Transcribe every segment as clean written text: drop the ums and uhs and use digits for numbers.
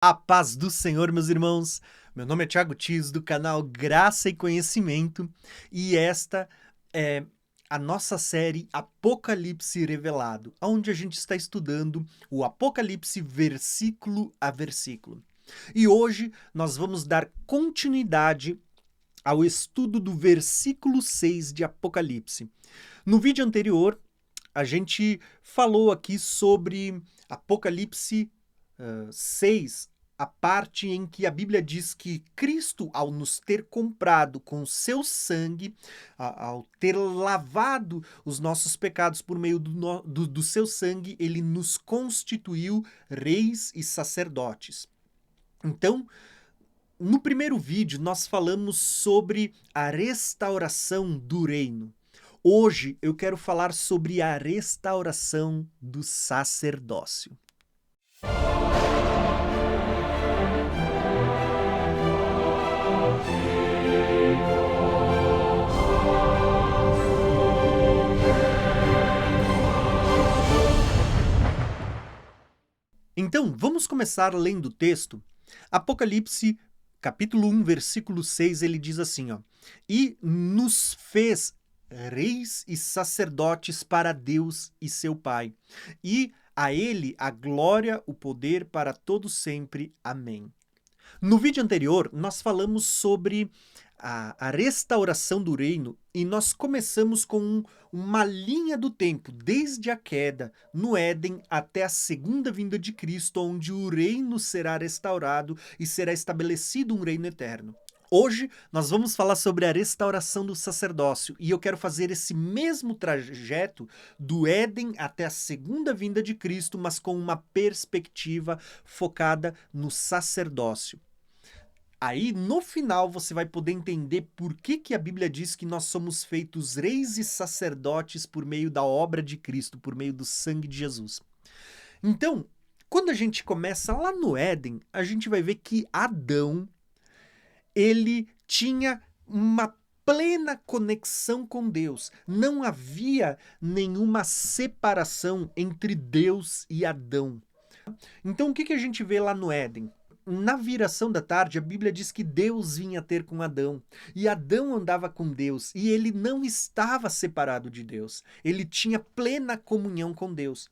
A paz do Senhor, meus irmãos. Meu nome é Thiago Tis, do canal Graça e Conhecimento, e esta é a nossa série Apocalipse Revelado, onde a gente está estudando o Apocalipse versículo a versículo. E hoje nós vamos dar continuidade ao estudo do versículo 6 de Apocalipse. No vídeo anterior, a gente falou aqui sobre Apocalipse 6, a parte em que a Bíblia diz que Cristo, ao nos ter comprado com o seu sangue, ao ter lavado os nossos pecados por meio do seu sangue, ele nos constituiu reis e sacerdotes. Então, no primeiro vídeo, nós falamos sobre a restauração do reino. Hoje eu quero falar sobre a restauração do sacerdócio. Então, vamos começar lendo o texto. Apocalipse, capítulo 1, versículo 6, ele diz assim, ó: "E nos fez reis e sacerdotes para Deus e seu Pai, e a ele a glória, o poder para todos sempre. Amém." No vídeo anterior, nós falamos sobre a restauração do reino e nós começamos com uma linha do tempo, desde a queda no Éden até a segunda vinda de Cristo, onde o reino será restaurado e será estabelecido um reino eterno. Hoje nós vamos falar sobre a restauração do sacerdócio e eu quero fazer esse mesmo trajeto do Éden até a segunda vinda de Cristo, mas com uma perspectiva focada no sacerdócio. Aí, no final, você vai poder entender por que a Bíblia diz que nós somos feitos reis e sacerdotes por meio da obra de Cristo, por meio do sangue de Jesus. Então, quando a gente começa lá no Éden, a gente vai ver que Adão, ele tinha uma plena conexão com Deus. Não havia nenhuma separação entre Deus e Adão. Então, o que a gente vê lá no Éden? Na viração da tarde, a Bíblia diz que Deus vinha ter com Adão, e Adão andava com Deus, e ele não estava separado de Deus, ele tinha plena comunhão com Deus.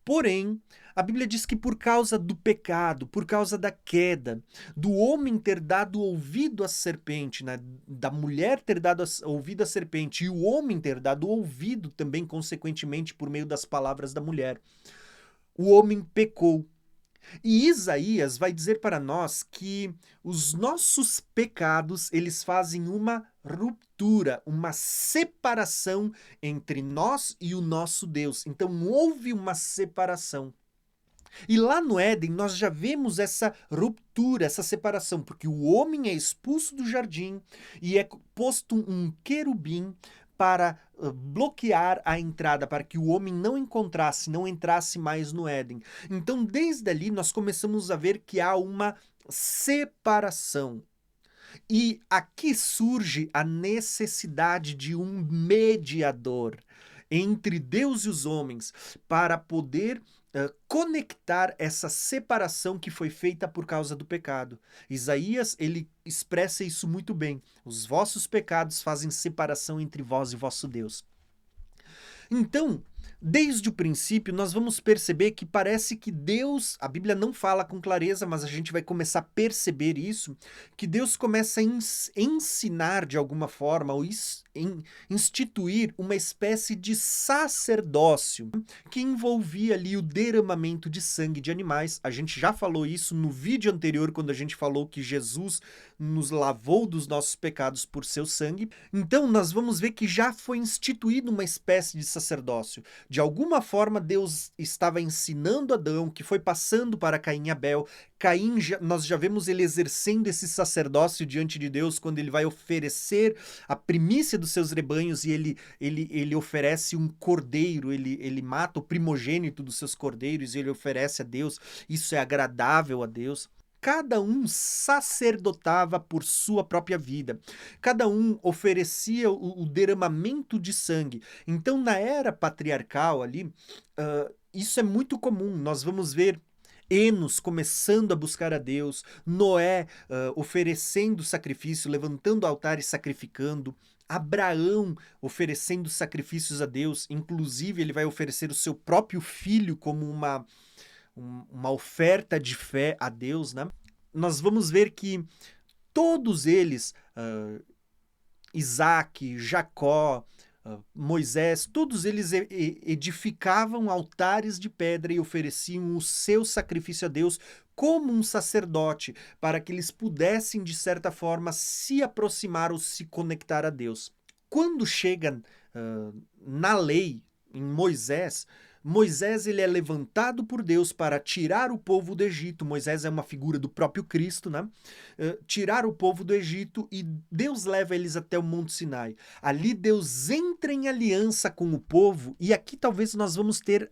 Porém, a Bíblia diz que por causa do pecado, por causa da queda, do homem ter dado ouvido à serpente, né, da mulher ter dado ouvido à serpente, e o homem ter dado ouvido também, consequentemente, por meio das palavras da mulher, o homem pecou. E Isaías vai dizer para nós que os nossos pecados, eles fazem uma ruptura, uma separação entre nós e o nosso Deus. Então houve uma separação. E lá no Éden nós já vemos essa ruptura, essa separação, porque o homem é expulso do jardim e é posto um querubim para bloquear a entrada, para que o homem não entrasse mais no Éden. Então, desde ali, nós começamos a ver que há uma separação. E aqui surge a necessidade de um mediador entre Deus e os homens para poder conectar essa separação que foi feita por causa do pecado. Isaías, ele expressa isso muito bem. Os vossos pecados fazem separação entre vós e vosso Deus. Então, desde o princípio, nós vamos perceber que parece que Deus, a Bíblia não fala com clareza, mas a gente vai começar a perceber isso, que Deus começa a ensinar de alguma forma, ou instituir uma espécie de sacerdócio que envolvia ali o derramamento de sangue de animais. A gente já falou isso no vídeo anterior, quando a gente falou que Jesus nos lavou dos nossos pecados por seu sangue. Então, nós vamos ver que já foi instituído uma espécie de sacerdócio. De alguma forma, Deus estava ensinando Adão, que foi passando para Caim e Abel. Caim, nós já vemos ele exercendo esse sacerdócio diante de Deus, quando ele vai oferecer a primícia dos seus rebanhos, e ele oferece um cordeiro, ele mata o primogênito dos seus cordeiros, e ele oferece a Deus. Isso é agradável a Deus. Cada um sacerdotava por sua própria vida. Cada um oferecia o derramamento de sangue. Então, na era patriarcal ali, isso é muito comum. Nós vamos ver Enos começando a buscar a Deus, Noé oferecendo sacrifício, levantando altar e sacrificando, Abraão oferecendo sacrifícios a Deus, inclusive ele vai oferecer o seu próprio filho como uma oferta de fé a Deus, né? Nós vamos ver que todos eles, Isaac, Jacó, Moisés, todos eles edificavam altares de pedra e ofereciam o seu sacrifício a Deus como um sacerdote, para que eles pudessem, de certa forma, se aproximar ou se conectar a Deus. Quando chega na lei, em Moisés, Moisés ele é levantado por Deus para tirar o povo do Egito. Moisés é uma figura do próprio Cristo, né? Tirar o povo do Egito, e Deus leva eles até o Monte Sinai. Ali Deus entra em aliança com o povo, e aqui talvez nós vamos ter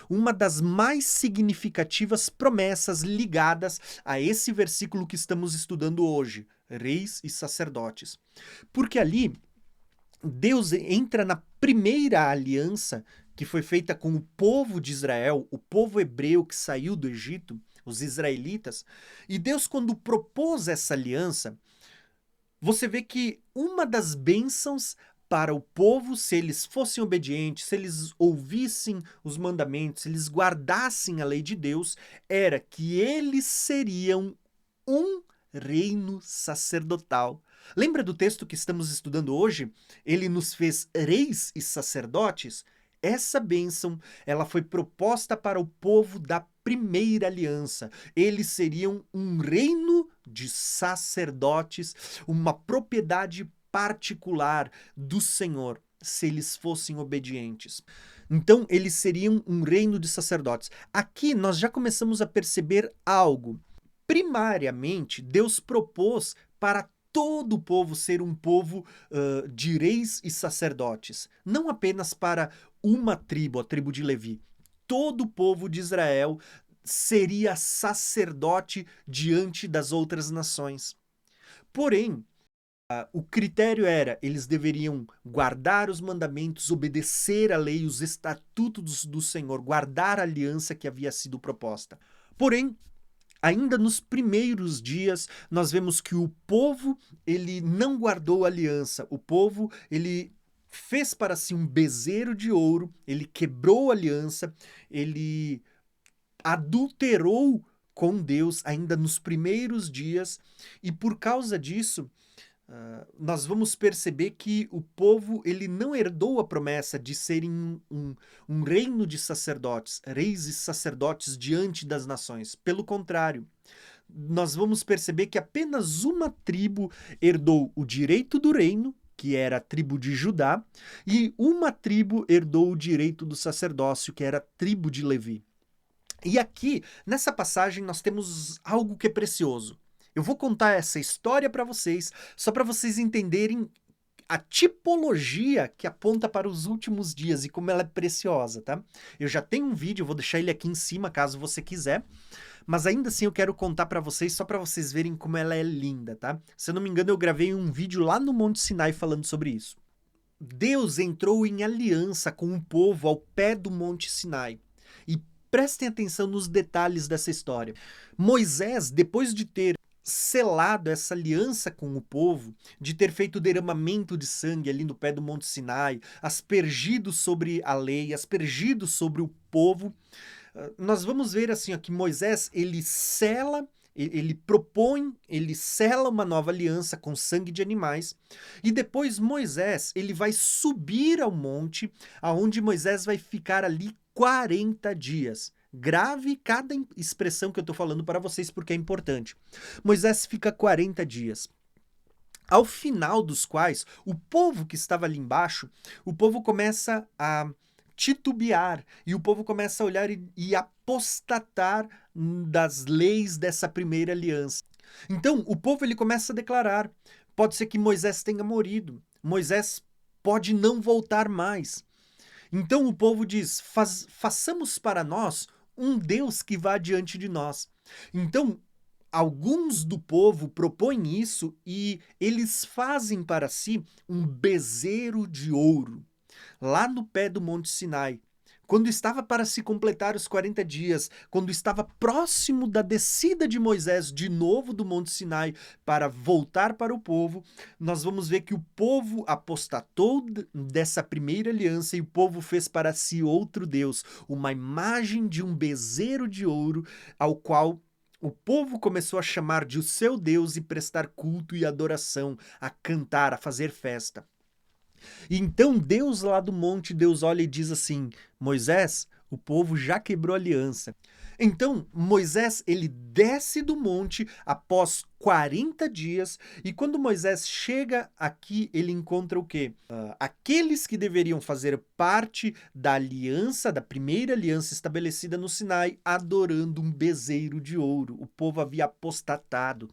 uma das mais significativas promessas ligadas a esse versículo que estamos estudando hoje, reis e sacerdotes. Porque ali Deus entra na primeira aliança que foi feita com o povo de Israel, o povo hebreu que saiu do Egito, os israelitas, e Deus, quando propôs essa aliança, você vê que uma das bênçãos para o povo, se eles fossem obedientes, se eles ouvissem os mandamentos, se eles guardassem a lei de Deus, era que eles seriam um reino sacerdotal. Lembra do texto que estamos estudando hoje? Ele nos fez reis e sacerdotes. Essa bênção, ela foi proposta para o povo da primeira aliança. Eles seriam um reino de sacerdotes, uma propriedade particular do Senhor, se eles fossem obedientes. Então, eles seriam um reino de sacerdotes. Aqui nós já começamos a perceber algo. Primariamente, Deus propôs para todo o povo ser um povo de reis e sacerdotes, não apenas para uma tribo, a tribo de Levi. Todo o povo de Israel seria sacerdote diante das outras nações. Porém, o critério era, eles deveriam guardar os mandamentos, obedecer a lei, os estatutos do Senhor, guardar a aliança que havia sido proposta. Porém, ainda nos primeiros dias, nós vemos que o povo, ele não guardou a aliança. O povo, ele fez para si um bezerro de ouro, ele quebrou a aliança, ele adulterou com Deus ainda nos primeiros dias, e por causa disso, nós vamos perceber que o povo ele não herdou a promessa de serem um reino de sacerdotes, reis e sacerdotes diante das nações. Pelo contrário, nós vamos perceber que apenas uma tribo herdou o direito do reino, que era a tribo de Judá, e uma tribo herdou o direito do sacerdócio, que era a tribo de Levi. E aqui, nessa passagem, nós temos algo que é precioso. Eu vou contar essa história para vocês, só para vocês entenderem a tipologia que aponta para os últimos dias e como ela é preciosa, tá? Eu já tenho um vídeo, eu vou deixar ele aqui em cima, caso você quiser, mas ainda assim eu quero contar para vocês, só para vocês verem como ela é linda, tá? Se eu não me engano, eu gravei um vídeo lá no Monte Sinai falando sobre isso. Deus entrou em aliança com o povo ao pé do Monte Sinai. E prestem atenção nos detalhes dessa história. Moisés, depois de ter selado essa aliança com o povo, de ter feito o derramamento de sangue ali no pé do Monte Sinai, aspergido sobre a lei, aspergido sobre o povo, nós vamos ver assim ó, que Moisés ele sela, ele propõe, ele sela uma nova aliança com sangue de animais, e depois Moisés ele vai subir ao monte, aonde Moisés vai ficar ali 40 dias. Grave cada expressão que eu estou falando para vocês porque é importante. Moisés fica 40 dias. Ao final dos quais, o povo que estava ali embaixo, o povo começa a titubear e o povo começa a olhar e apostatar das leis dessa primeira aliança. Então, o povo ele começa a declarar, pode ser que Moisés tenha morrido, Moisés pode não voltar mais. Então o povo diz, façamos para nós um Deus que vá diante de nós. Então, alguns do povo propõem isso e eles fazem para si um bezerro de ouro, lá no pé do Monte Sinai. Quando estava para se completar os 40 dias, quando estava próximo da descida de Moisés de novo do Monte Sinai para voltar para o povo, nós vamos ver que o povo apostatou dessa primeira aliança e o povo fez para si outro Deus, uma imagem de um bezerro de ouro ao qual o povo começou a chamar de o seu Deus e prestar culto e adoração, a cantar, a fazer festa. E então Deus lá do monte, Deus olha e diz assim: Moisés, o povo já quebrou a aliança. Então Moisés ele desce do monte após 40 dias e quando Moisés chega aqui ele encontra o quê? Aqueles que deveriam fazer parte da aliança, da primeira aliança estabelecida no Sinai, adorando um bezerro de ouro. O povo havia apostatado.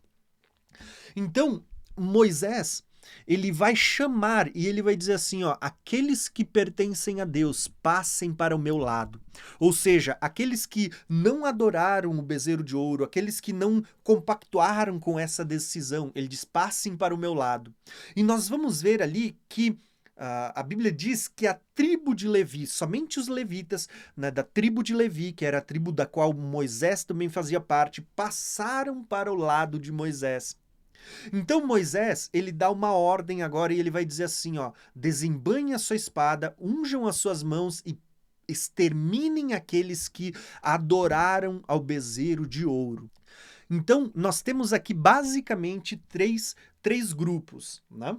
Então Moisés ele vai chamar e ele vai dizer assim, ó, aqueles que pertencem a Deus, passem para o meu lado. Ou seja, aqueles que não adoraram o bezerro de ouro, aqueles que não compactuaram com essa decisão, ele diz, passem para o meu lado. E nós vamos ver ali que a Bíblia diz que a tribo de Levi, somente os levitas, né, da tribo de Levi, que era a tribo da qual Moisés também fazia parte, passaram para o lado de Moisés. Então Moisés, ele dá uma ordem agora e ele vai dizer assim, ó, desembanhem a sua espada, unjam as suas mãos e exterminem aqueles que adoraram ao bezerro de ouro. Então, nós temos aqui basicamente três grupos, né?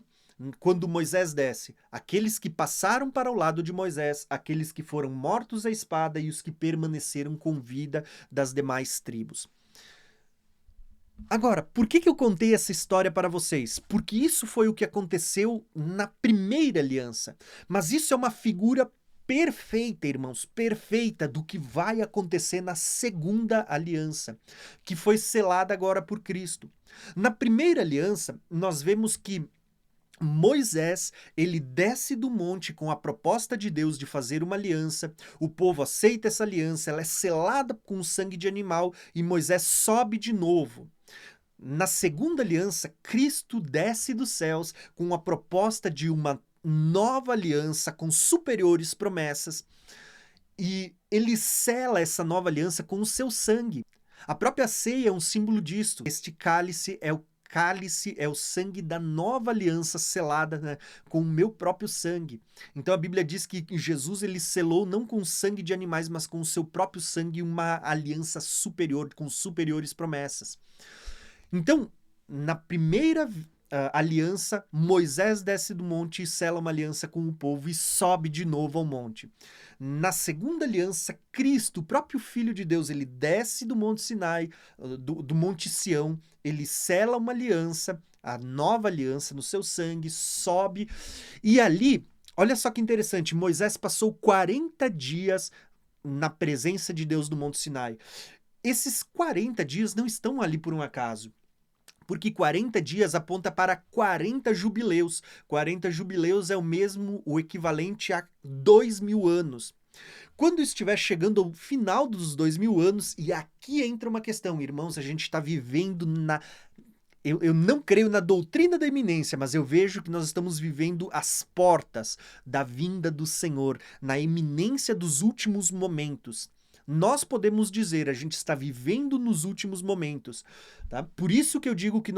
Quando Moisés desce, aqueles que passaram para o lado de Moisés, aqueles que foram mortos à espada e os que permaneceram com vida das demais tribos. Agora, por que eu contei essa história para vocês? Porque isso foi o que aconteceu na primeira aliança. Mas isso é uma figura perfeita, irmãos, perfeita do que vai acontecer na segunda aliança, que foi selada agora por Cristo. Na primeira aliança, nós vemos que Moisés, ele desce do monte com a proposta de Deus de fazer uma aliança, o povo aceita essa aliança, ela é selada com o sangue de animal e Moisés sobe de novo. Na segunda aliança, Cristo desce dos céus com a proposta de uma nova aliança com superiores promessas e ele sela essa nova aliança com o seu sangue. A própria ceia é um símbolo disto. Este cálice é o sangue da nova aliança selada, né, com o meu próprio sangue. Então a Bíblia diz que Jesus ele selou não com sangue de animais, mas com o seu próprio sangue uma aliança superior, com superiores promessas. Então, na primeira aliança, Moisés desce do monte e sela uma aliança com o povo e sobe de novo ao monte. Na segunda aliança, Cristo, o próprio Filho de Deus, ele desce do Monte Sinai, do Monte Sião, ele sela uma aliança, a nova aliança no seu sangue, sobe, e ali, olha só que interessante, Moisés passou 40 dias na presença de Deus no Monte Sinai. Esses 40 dias não estão ali por um acaso. Porque 40 dias aponta para 40 jubileus. 40 jubileus é o equivalente a 2.000 anos. Quando estiver chegando ao final dos 2.000 anos, e aqui entra uma questão, irmãos, a gente está vivendo eu não creio na doutrina da iminência, mas eu vejo que nós estamos vivendo às portas da vinda do Senhor, na iminência dos últimos momentos. Nós podemos dizer, a gente está vivendo nos últimos momentos, tá? Por isso que eu digo que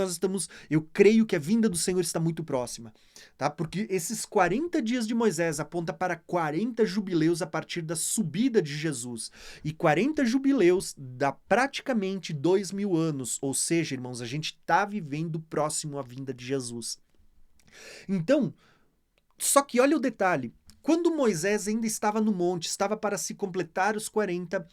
eu creio que a vinda do Senhor está muito próxima, tá? Porque esses 40 dias de Moisés aponta para 40 jubileus a partir da subida de Jesus, e 40 jubileus dá praticamente 2.000 anos, ou seja, irmãos, a gente está vivendo próximo à vinda de Jesus. Então, só que olha o detalhe, quando Moisés ainda estava no monte, estava para se completar os 40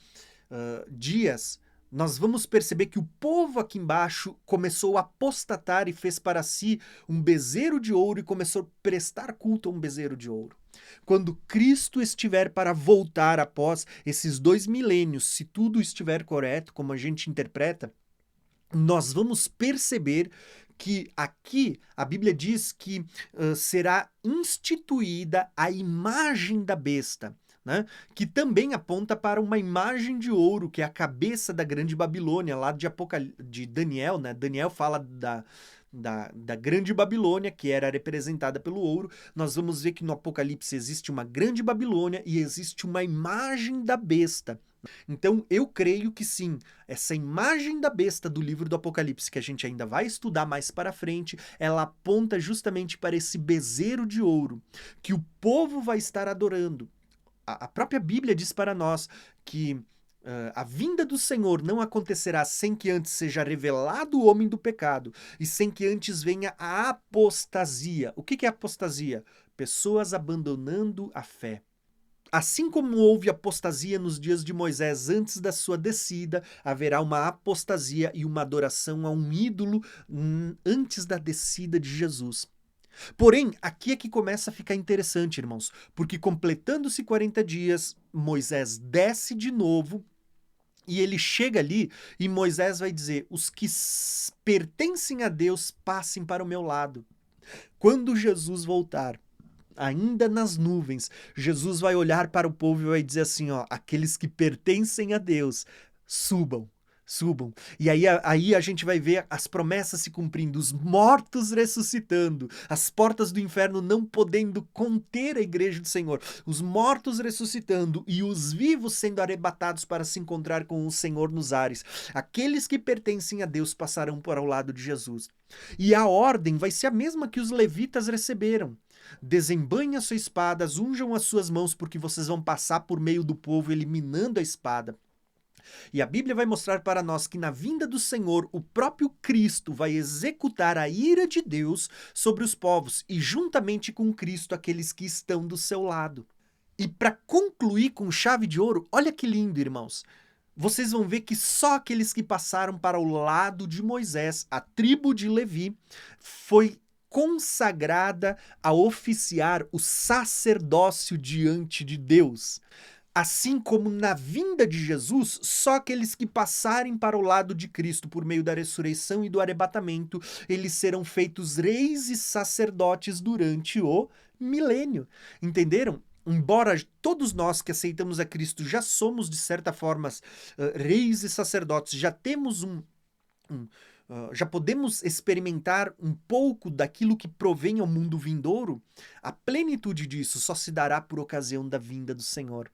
dias, nós vamos perceber que o povo aqui embaixo começou a apostatar e fez para si um bezerro de ouro e começou a prestar culto a um bezerro de ouro. Quando Cristo estiver para voltar após esses 2 milênios, se tudo estiver correto, como a gente interpreta, nós vamos perceber que aqui a Bíblia diz que será instituída a imagem da besta, né? Que também aponta para uma imagem de ouro, que é a cabeça da grande Babilônia, lá de Daniel, né? Daniel fala da grande Babilônia, que era representada pelo ouro, nós vamos ver que no Apocalipse existe uma grande Babilônia e existe uma imagem da besta. Então, eu creio que sim, essa imagem da besta do livro do Apocalipse, que a gente ainda vai estudar mais para frente, ela aponta justamente para esse bezerro de ouro, que o povo vai estar adorando. A própria Bíblia diz para nós que a vinda do Senhor não acontecerá sem que antes seja revelado o homem do pecado e sem que antes venha a apostasia. O que é apostasia? Pessoas abandonando a fé. Assim como houve apostasia nos dias de Moisés antes da sua descida, haverá uma apostasia e uma adoração a um ídolo antes da descida de Jesus. Porém, aqui é que começa a ficar interessante, irmãos, porque completando-se 40 dias, Moisés desce de novo e ele chega ali e Moisés vai dizer: os que pertencem a Deus passem para o meu lado. Quando Jesus voltar, ainda nas nuvens, Jesus vai olhar para o povo e vai dizer assim, ó, aqueles que pertencem a Deus, subam, subam. E aí a gente vai ver as promessas se cumprindo, os mortos ressuscitando, as portas do inferno não podendo conter a igreja do Senhor, os mortos ressuscitando e os vivos sendo arrebatados para se encontrar com o Senhor nos ares. Aqueles que pertencem a Deus passarão para o lado de Jesus. E a ordem vai ser a mesma que os levitas receberam. Desembanhem a sua espada, unjam as suas mãos, porque vocês vão passar por meio do povo, eliminando a espada. E a Bíblia vai mostrar para nós que na vinda do Senhor, o próprio Cristo vai executar a ira de Deus sobre os povos, e juntamente com Cristo, aqueles que estão do seu lado. E para concluir com chave de ouro, olha que lindo, irmãos. Vocês vão ver que só aqueles que passaram para o lado de Moisés, a tribo de Levi, foi consagrada a oficiar o sacerdócio diante de Deus. Assim como na vinda de Jesus, só aqueles que passarem para o lado de Cristo por meio da ressurreição e do arrebatamento, eles serão feitos reis e sacerdotes durante o milênio. Entenderam? Embora todos nós que aceitamos a Cristo já somos, de certa forma, reis e sacerdotes, já temos já podemos experimentar um pouco daquilo que provém ao mundo vindouro, a plenitude disso só se dará por ocasião da vinda do Senhor.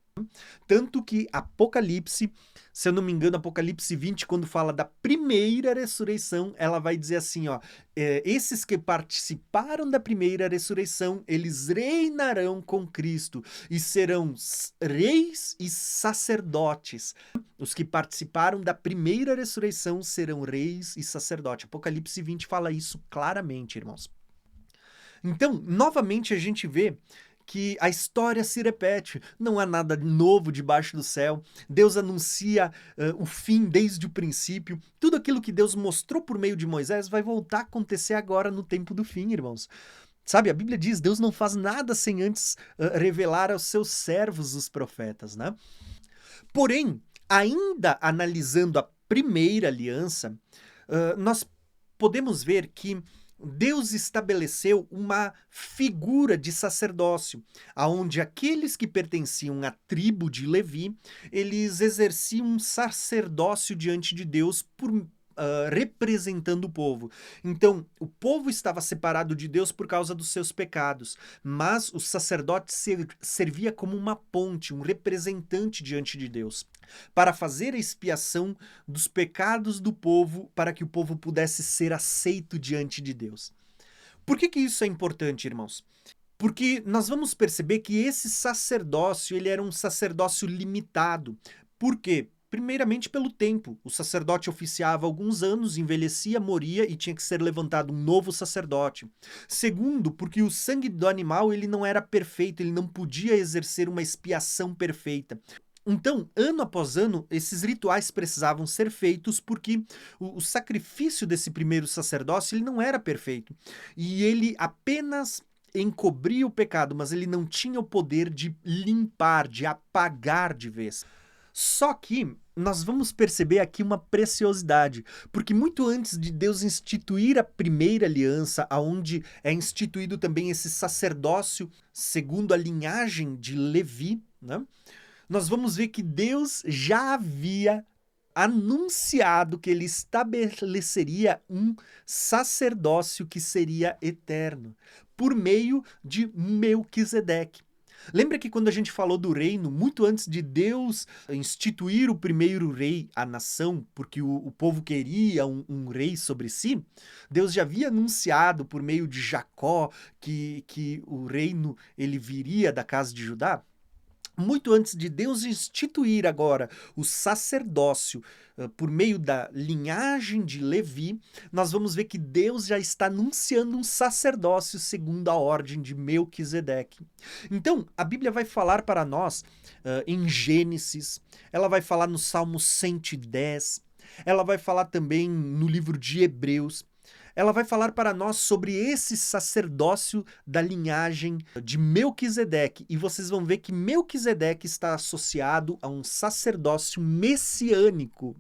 Tanto que Apocalipse, se eu não me engano, Apocalipse 20, quando fala da primeira ressurreição, ela vai dizer assim, ó, esses que participaram da primeira ressurreição, eles reinarão com Cristo e serão reis e sacerdotes. Os que participaram da primeira ressurreição serão reis e sacerdotes. Apocalipse 20 fala isso claramente, irmãos. Então, novamente a gente vê que a história se repete, não há nada novo debaixo do céu, Deus anuncia o fim desde o princípio, tudo aquilo que Deus mostrou por meio de Moisés vai voltar a acontecer agora no tempo do fim, irmãos. Sabe, a Bíblia diz, Deus não faz nada sem antes revelar aos seus servos, os profetas, né? Porém, ainda analisando a primeira aliança, nós podemos ver que Deus estabeleceu uma figura de sacerdócio, aonde aqueles que pertenciam à tribo de Levi, eles exerciam um sacerdócio diante de Deus representando o povo. Então, o povo estava separado de Deus por causa dos seus pecados, mas o sacerdote servia como uma ponte, um representante diante de Deus, para fazer a expiação dos pecados do povo, para que o povo pudesse ser aceito diante de Deus. Por que isso é importante, irmãos? Porque nós vamos perceber que esse sacerdócio, ele era um sacerdócio limitado. Por quê? Primeiramente pelo tempo. O sacerdote oficiava alguns anos, envelhecia, moria e tinha que ser levantado um novo sacerdote. Segundo, porque o sangue do animal ele não era perfeito, ele não podia exercer uma expiação perfeita. Então, ano após ano, esses rituais precisavam ser feitos porque o sacrifício desse primeiro sacerdócio ele não era perfeito. E ele apenas encobria o pecado, mas ele não tinha o poder de limpar, de apagar de vez. Só que nós vamos perceber aqui uma preciosidade, porque muito antes de Deus instituir a primeira aliança, aonde é instituído também esse sacerdócio segundo a linhagem de Levi, né? Nós vamos ver que Deus já havia anunciado que ele estabeleceria um sacerdócio que seria eterno, por meio de Melquisedeque. Lembra que quando a gente falou do reino, muito antes de Deus instituir o primeiro rei à nação, porque o povo queria um rei sobre si, Deus já havia anunciado por meio de Jacó que o reino ele viria da casa de Judá? Muito antes de Deus instituir agora o sacerdócio por meio da linhagem de Levi, nós vamos ver que Deus já está anunciando um sacerdócio segundo a ordem de Melquisedeque. Então, a Bíblia vai falar para nós em Gênesis, ela vai falar no Salmo 110, ela vai falar também no livro de Hebreus. Ela vai falar para nós sobre esse sacerdócio da linhagem de Melquisedeque. E vocês vão ver que Melquisedeque está associado a um sacerdócio messiânico,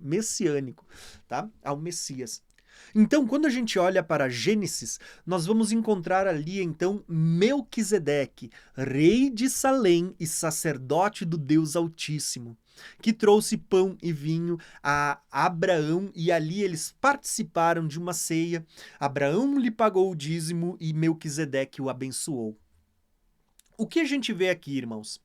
tá? Ao Messias. Então, quando a gente olha para Gênesis, nós vamos encontrar ali, então, Melquisedeque, rei de Salém e sacerdote do Deus Altíssimo, que trouxe pão e vinho a Abraão e ali eles participaram de uma ceia. Abraão lhe pagou o dízimo e Melquisedeque o abençoou. O que a gente vê aqui, irmãos?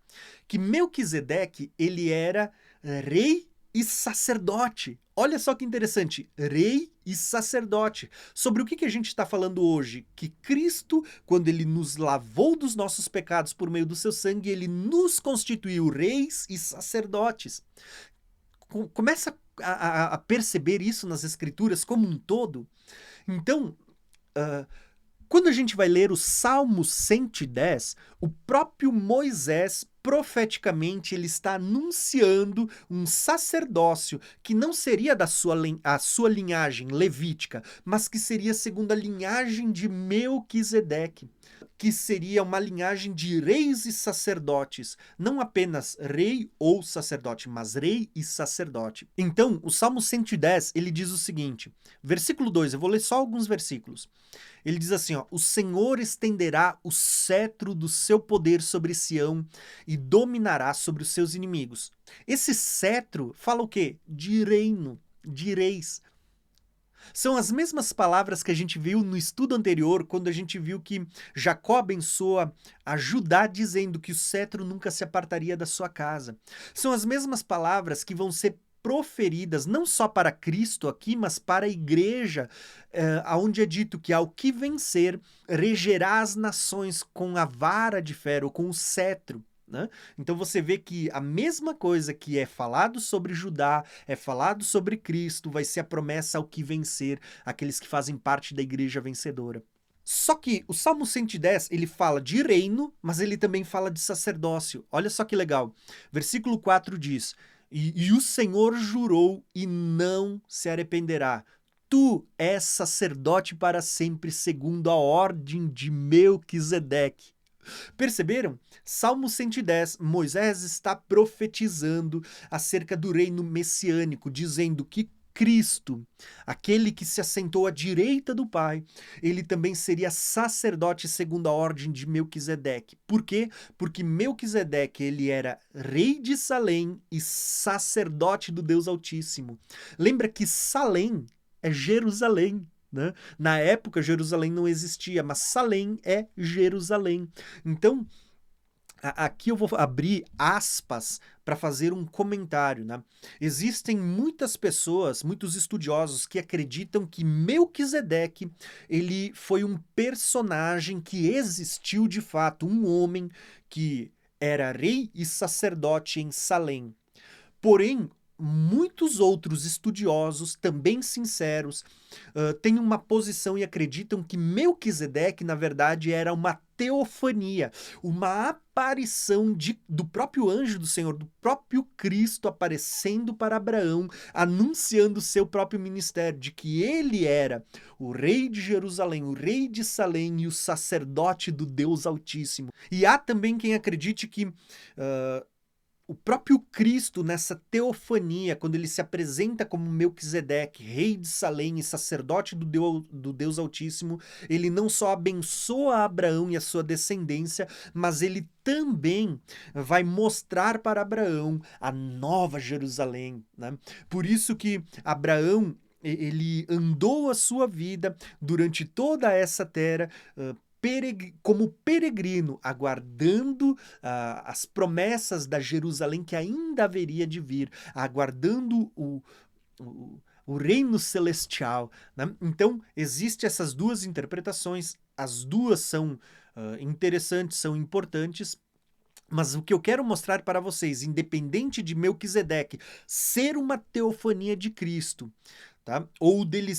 Que Melquisedeque, ele era rei e sacerdote. Olha só que interessante, rei e sacerdote. Sobre o que a gente está falando hoje? Que Cristo, quando ele nos lavou dos nossos pecados por meio do seu sangue, ele nos constituiu reis e sacerdotes. Começa a perceber isso nas Escrituras como um todo? Então, quando a gente vai ler o Salmo 110, o próprio Moisés, profeticamente, ele está anunciando um sacerdócio que não seria da sua linhagem levítica, mas que seria segundo a linhagem de Melquisedeque, que seria uma linhagem de reis e sacerdotes, não apenas rei ou sacerdote, mas rei e sacerdote. Então, o Salmo 110, ele diz o seguinte, versículo 2, eu vou ler só alguns versículos. Ele diz assim, ó, o Senhor estenderá o cetro do seu poder sobre Sião e dominará sobre os seus inimigos. Esse cetro fala o quê? De reino, de reis. São as mesmas palavras que a gente viu no estudo anterior, quando a gente viu que Jacó abençoa a Judá, dizendo que o cetro nunca se apartaria da sua casa. São as mesmas palavras que vão ser proferidas não só para Cristo aqui, mas para a igreja, onde é dito que ao que vencer, regerá as nações com a vara de ferro, com o cetro. Né? Então você vê que a mesma coisa que é falado sobre Judá, é falado sobre Cristo, vai ser a promessa ao que vencer, aqueles que fazem parte da igreja vencedora. Só que o Salmo 110, ele fala de reino, mas ele também fala de sacerdócio. Olha só que legal. Versículo 4 diz... E o Senhor jurou e não se arrependerá. Tu és sacerdote para sempre, segundo a ordem de Melquisedeque. Perceberam? Salmo 110, Moisés está profetizando acerca do reino messiânico, dizendo que Cristo, aquele que se assentou à direita do Pai, ele também seria sacerdote segundo a ordem de Melquisedeque. Por quê? Porque Melquisedeque, ele era rei de Salém e sacerdote do Deus Altíssimo. Lembra que Salém é Jerusalém, né? Na época, Jerusalém não existia, mas Salém é Jerusalém. Então, aqui eu vou abrir aspas para fazer um comentário, né? Existem muitas pessoas, muitos estudiosos que acreditam que Melquisedeque, ele foi um personagem que existiu de fato, um homem que era rei e sacerdote em Salém. Porém, muitos outros estudiosos, também sinceros, têm uma posição e acreditam que Melquisedeque, na verdade, era uma teofania, uma aparição do próprio anjo do Senhor, do próprio Cristo aparecendo para Abraão, anunciando o seu próprio ministério, de que ele era o rei de Jerusalém, o rei de Salém e o sacerdote do Deus Altíssimo. E há também quem acredite que o próprio Cristo, nessa teofania, quando ele se apresenta como Melquisedeque, rei de Salém e sacerdote do Deus Altíssimo, ele não só abençoa Abraão e a sua descendência, mas ele também vai mostrar para Abraão a nova Jerusalém, né? Por isso que Abraão, ele andou a sua vida durante toda essa terra, como peregrino, aguardando as promessas da Jerusalém que ainda haveria de vir, aguardando o reino celestial, né? Então, existem essas duas interpretações, as duas são interessantes, são importantes, mas o que eu quero mostrar para vocês, independente de Melquisedeque ser uma teofania de Cristo, tá? Ou dele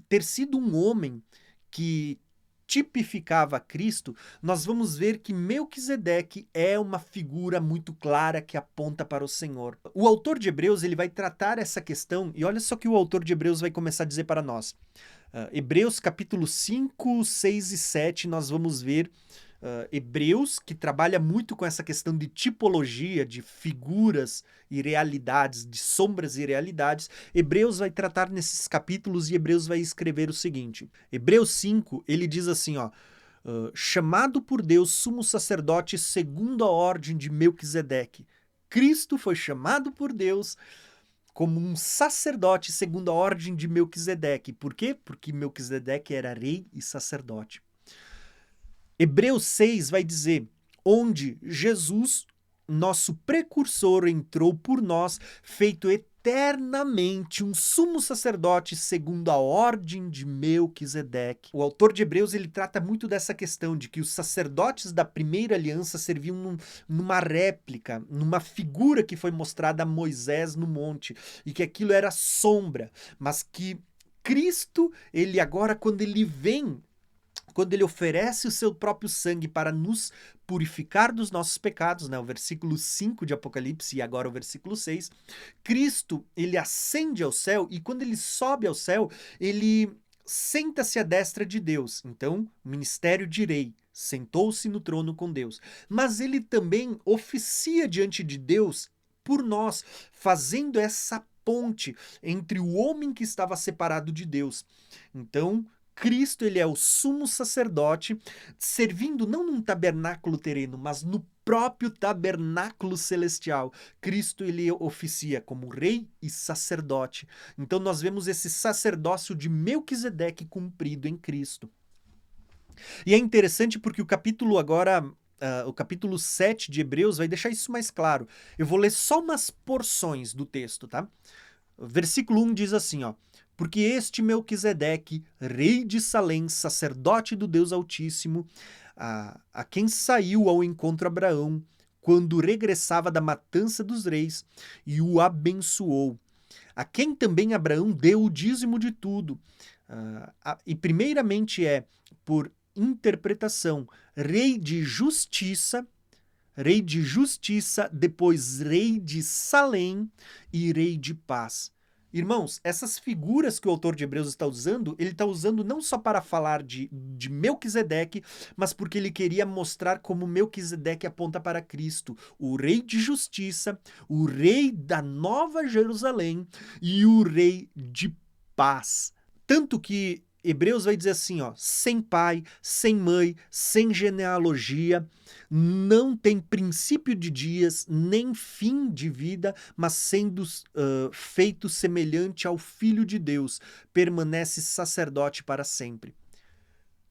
ter sido um homem que tipificava Cristo, nós vamos ver que Melquisedeque é uma figura muito clara que aponta para o Senhor. O autor de Hebreus, ele vai tratar essa questão, e olha só que o autor de Hebreus vai começar a dizer para nós. Hebreus capítulo 5, 6 e 7, nós vamos ver Hebreus, que trabalha muito com essa questão de tipologia, de figuras e realidades, de sombras e realidades. Hebreus vai tratar nesses capítulos e Hebreus vai escrever o seguinte. Hebreus 5, ele diz assim, ó, chamado por Deus sumo sacerdote segundo a ordem de Melquisedeque. Cristo foi chamado por Deus como um sacerdote segundo a ordem de Melquisedeque. Por quê? Porque Melquisedeque era rei e sacerdote. Hebreus 6 vai dizer, onde Jesus, nosso precursor, entrou por nós, feito eternamente um sumo sacerdote segundo a ordem de Melquisedeque. O autor de Hebreus, ele trata muito dessa questão de que os sacerdotes da primeira aliança serviam numa réplica, numa figura que foi mostrada a Moisés no monte, e que aquilo era sombra, mas que Cristo, ele agora, quando ele vem, quando ele oferece o seu próprio sangue para nos purificar dos nossos pecados, né? O versículo 5 de Apocalipse e agora o versículo 6, Cristo, ele ascende ao céu e quando ele sobe ao céu, ele senta-se à destra de Deus. Então, ministério de rei, sentou-se no trono com Deus. Mas ele também oficia diante de Deus por nós, fazendo essa ponte entre o homem que estava separado de Deus. Então, Cristo, ele é o sumo sacerdote, servindo não num tabernáculo terreno, mas no próprio tabernáculo celestial. Cristo, ele oficia como rei e sacerdote. Então nós vemos esse sacerdócio de Melquisedeque cumprido em Cristo. E é interessante porque o capítulo agora, o capítulo 7 de Hebreus vai deixar isso mais claro. Eu vou ler só umas porções do texto, tá? O versículo 1 diz assim, ó, porque este Melquisedeque, rei de Salém, sacerdote do Deus Altíssimo, a quem saiu ao encontro Abraão, quando regressava da matança dos reis, e o abençoou, a quem também Abraão deu o dízimo de tudo. E primeiramente por interpretação, rei de justiça, depois rei de Salém e rei de paz. Irmãos, essas figuras que o autor de Hebreus está usando, ele está usando não só para falar de Melquisedeque, mas porque ele queria mostrar como Melquisedeque aponta para Cristo, o rei de justiça, o rei da nova Jerusalém e o rei de paz. Tanto que Hebreus vai dizer assim, ó, sem pai, sem mãe, sem genealogia, não tem princípio de dias, nem fim de vida, mas sendo feito semelhante ao Filho de Deus, permanece sacerdote para sempre.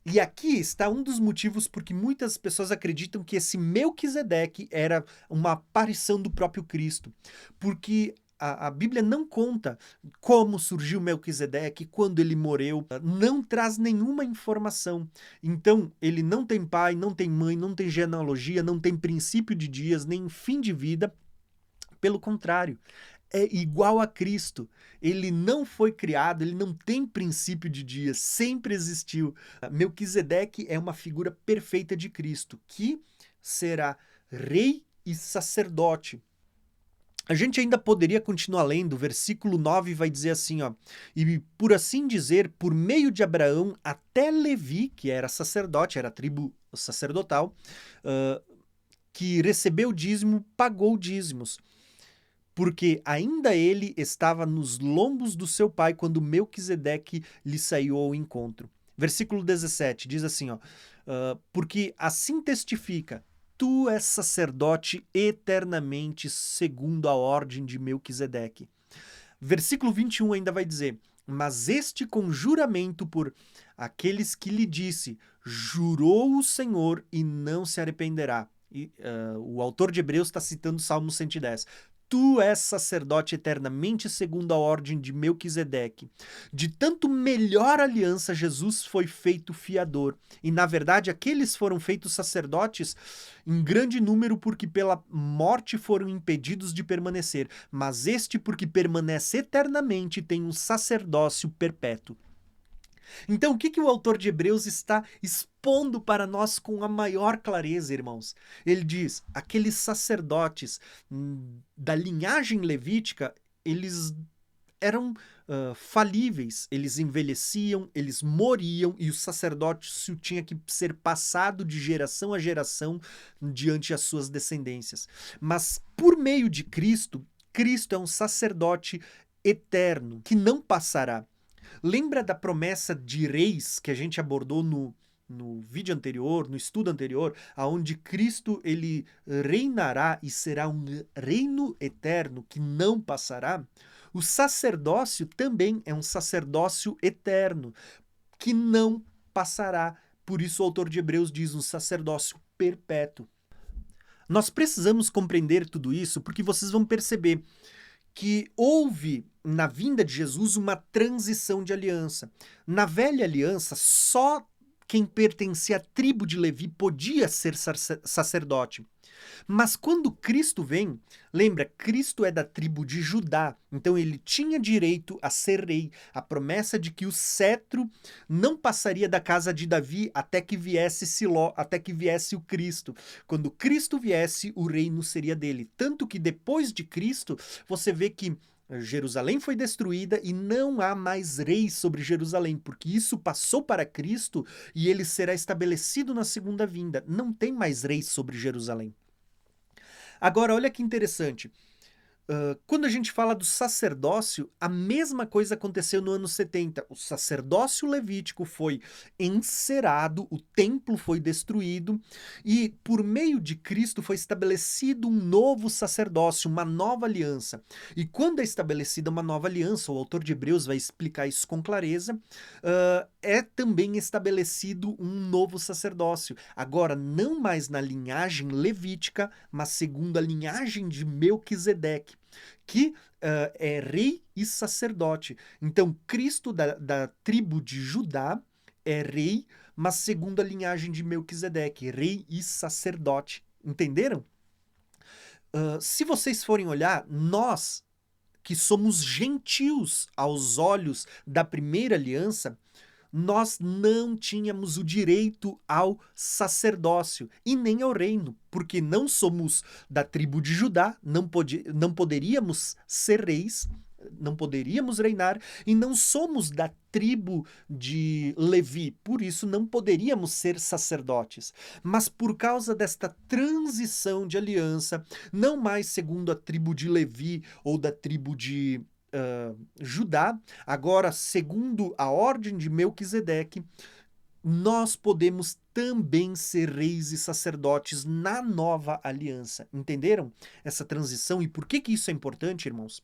E aqui está um dos motivos porque muitas pessoas acreditam que esse Melquisedeque era uma aparição do próprio Cristo, porque a Bíblia não conta como surgiu Melquisedeque, quando ele morreu, não traz nenhuma informação. Então, ele não tem pai, não tem mãe, não tem genealogia, não tem princípio de dias, nem fim de vida. Pelo contrário, é igual a Cristo. Ele não foi criado, ele não tem princípio de dias, sempre existiu. Melquisedeque é uma figura perfeita de Cristo, que será rei e sacerdote. A gente ainda poderia continuar lendo, o versículo 9 vai dizer assim, ó, e por assim dizer, por meio de Abraão até Levi, que era sacerdote, era a tribo sacerdotal, que recebeu o dízimo pagou dízimos, porque ainda ele estava nos lombos do seu pai quando Melquisedeque lhe saiu ao encontro. Versículo 17 diz assim, ó, porque assim testifica, tu és sacerdote eternamente segundo a ordem de Melquisedeque. Versículo 21 ainda vai dizer, mas este com juramento por aqueles que lhe disse, jurou o Senhor e não se arrependerá. E, o autor de Hebreus está citando o Salmo 110. Tu és sacerdote eternamente segundo a ordem de Melquisedeque. De tanto melhor aliança, Jesus foi feito fiador. E, na verdade, aqueles foram feitos sacerdotes em grande número porque pela morte foram impedidos de permanecer. Mas este, porque permanece eternamente, tem um sacerdócio perpétuo. Então, o que o autor de Hebreus está expondo para nós com a maior clareza, irmãos? Ele diz, aqueles sacerdotes da linhagem levítica, eles eram falíveis, eles envelheciam, eles moriam e o sacerdócio tinha que ser passado de geração a geração diante as suas descendências. Mas por meio de Cristo, Cristo é um sacerdote eterno que não passará. Lembra da promessa de reis que a gente abordou no vídeo anterior, no estudo anterior, aonde Cristo ele reinará e será um reino eterno que não passará? O sacerdócio também é um sacerdócio eterno que não passará. Por isso o autor de Hebreus diz um sacerdócio perpétuo. Nós precisamos compreender tudo isso porque vocês vão perceber que houve na vinda de Jesus uma transição de aliança. Na velha aliança, só quem pertencia à tribo de Levi podia ser sacerdote. Mas quando Cristo vem, lembra, Cristo é da tribo de Judá, então ele tinha direito a ser rei. A promessa de que o cetro não passaria da casa de Davi até que viesse Siló, até que viesse o Cristo. Quando Cristo viesse, o reino seria dele. Tanto que depois de Cristo, você vê que Jerusalém foi destruída e não há mais reis sobre Jerusalém, porque isso passou para Cristo e ele será estabelecido na segunda vinda. Não tem mais reis sobre Jerusalém. Agora, olha que interessante. Quando a gente fala do sacerdócio, a mesma coisa aconteceu no ano 70. O sacerdócio levítico foi encerrado, o templo foi destruído e por meio de Cristo foi estabelecido um novo sacerdócio, uma nova aliança. E quando é estabelecida uma nova aliança, o autor de Hebreus vai explicar isso com clareza, é também estabelecido um novo sacerdócio. Agora, não mais na linhagem levítica, mas segundo a linhagem de Melquisedeque, que é rei e sacerdote. Então, Cristo da tribo de Judá é rei, mas segundo a linhagem de Melquisedeque, rei e sacerdote. Entenderam? Se vocês forem olhar, nós que somos gentios aos olhos da primeira aliança, nós não tínhamos o direito ao sacerdócio e nem ao reino, porque não somos da tribo de Judá, não poderíamos ser reis, não poderíamos reinar, e não somos da tribo de Levi, por isso não poderíamos ser sacerdotes. Mas por causa desta transição de aliança, não mais segundo a tribo de Levi ou da tribo de Judá, agora segundo a ordem de Melquisedeque, nós podemos também ser reis e sacerdotes na nova aliança. Entenderam essa transição e por que isso é importante, irmãos?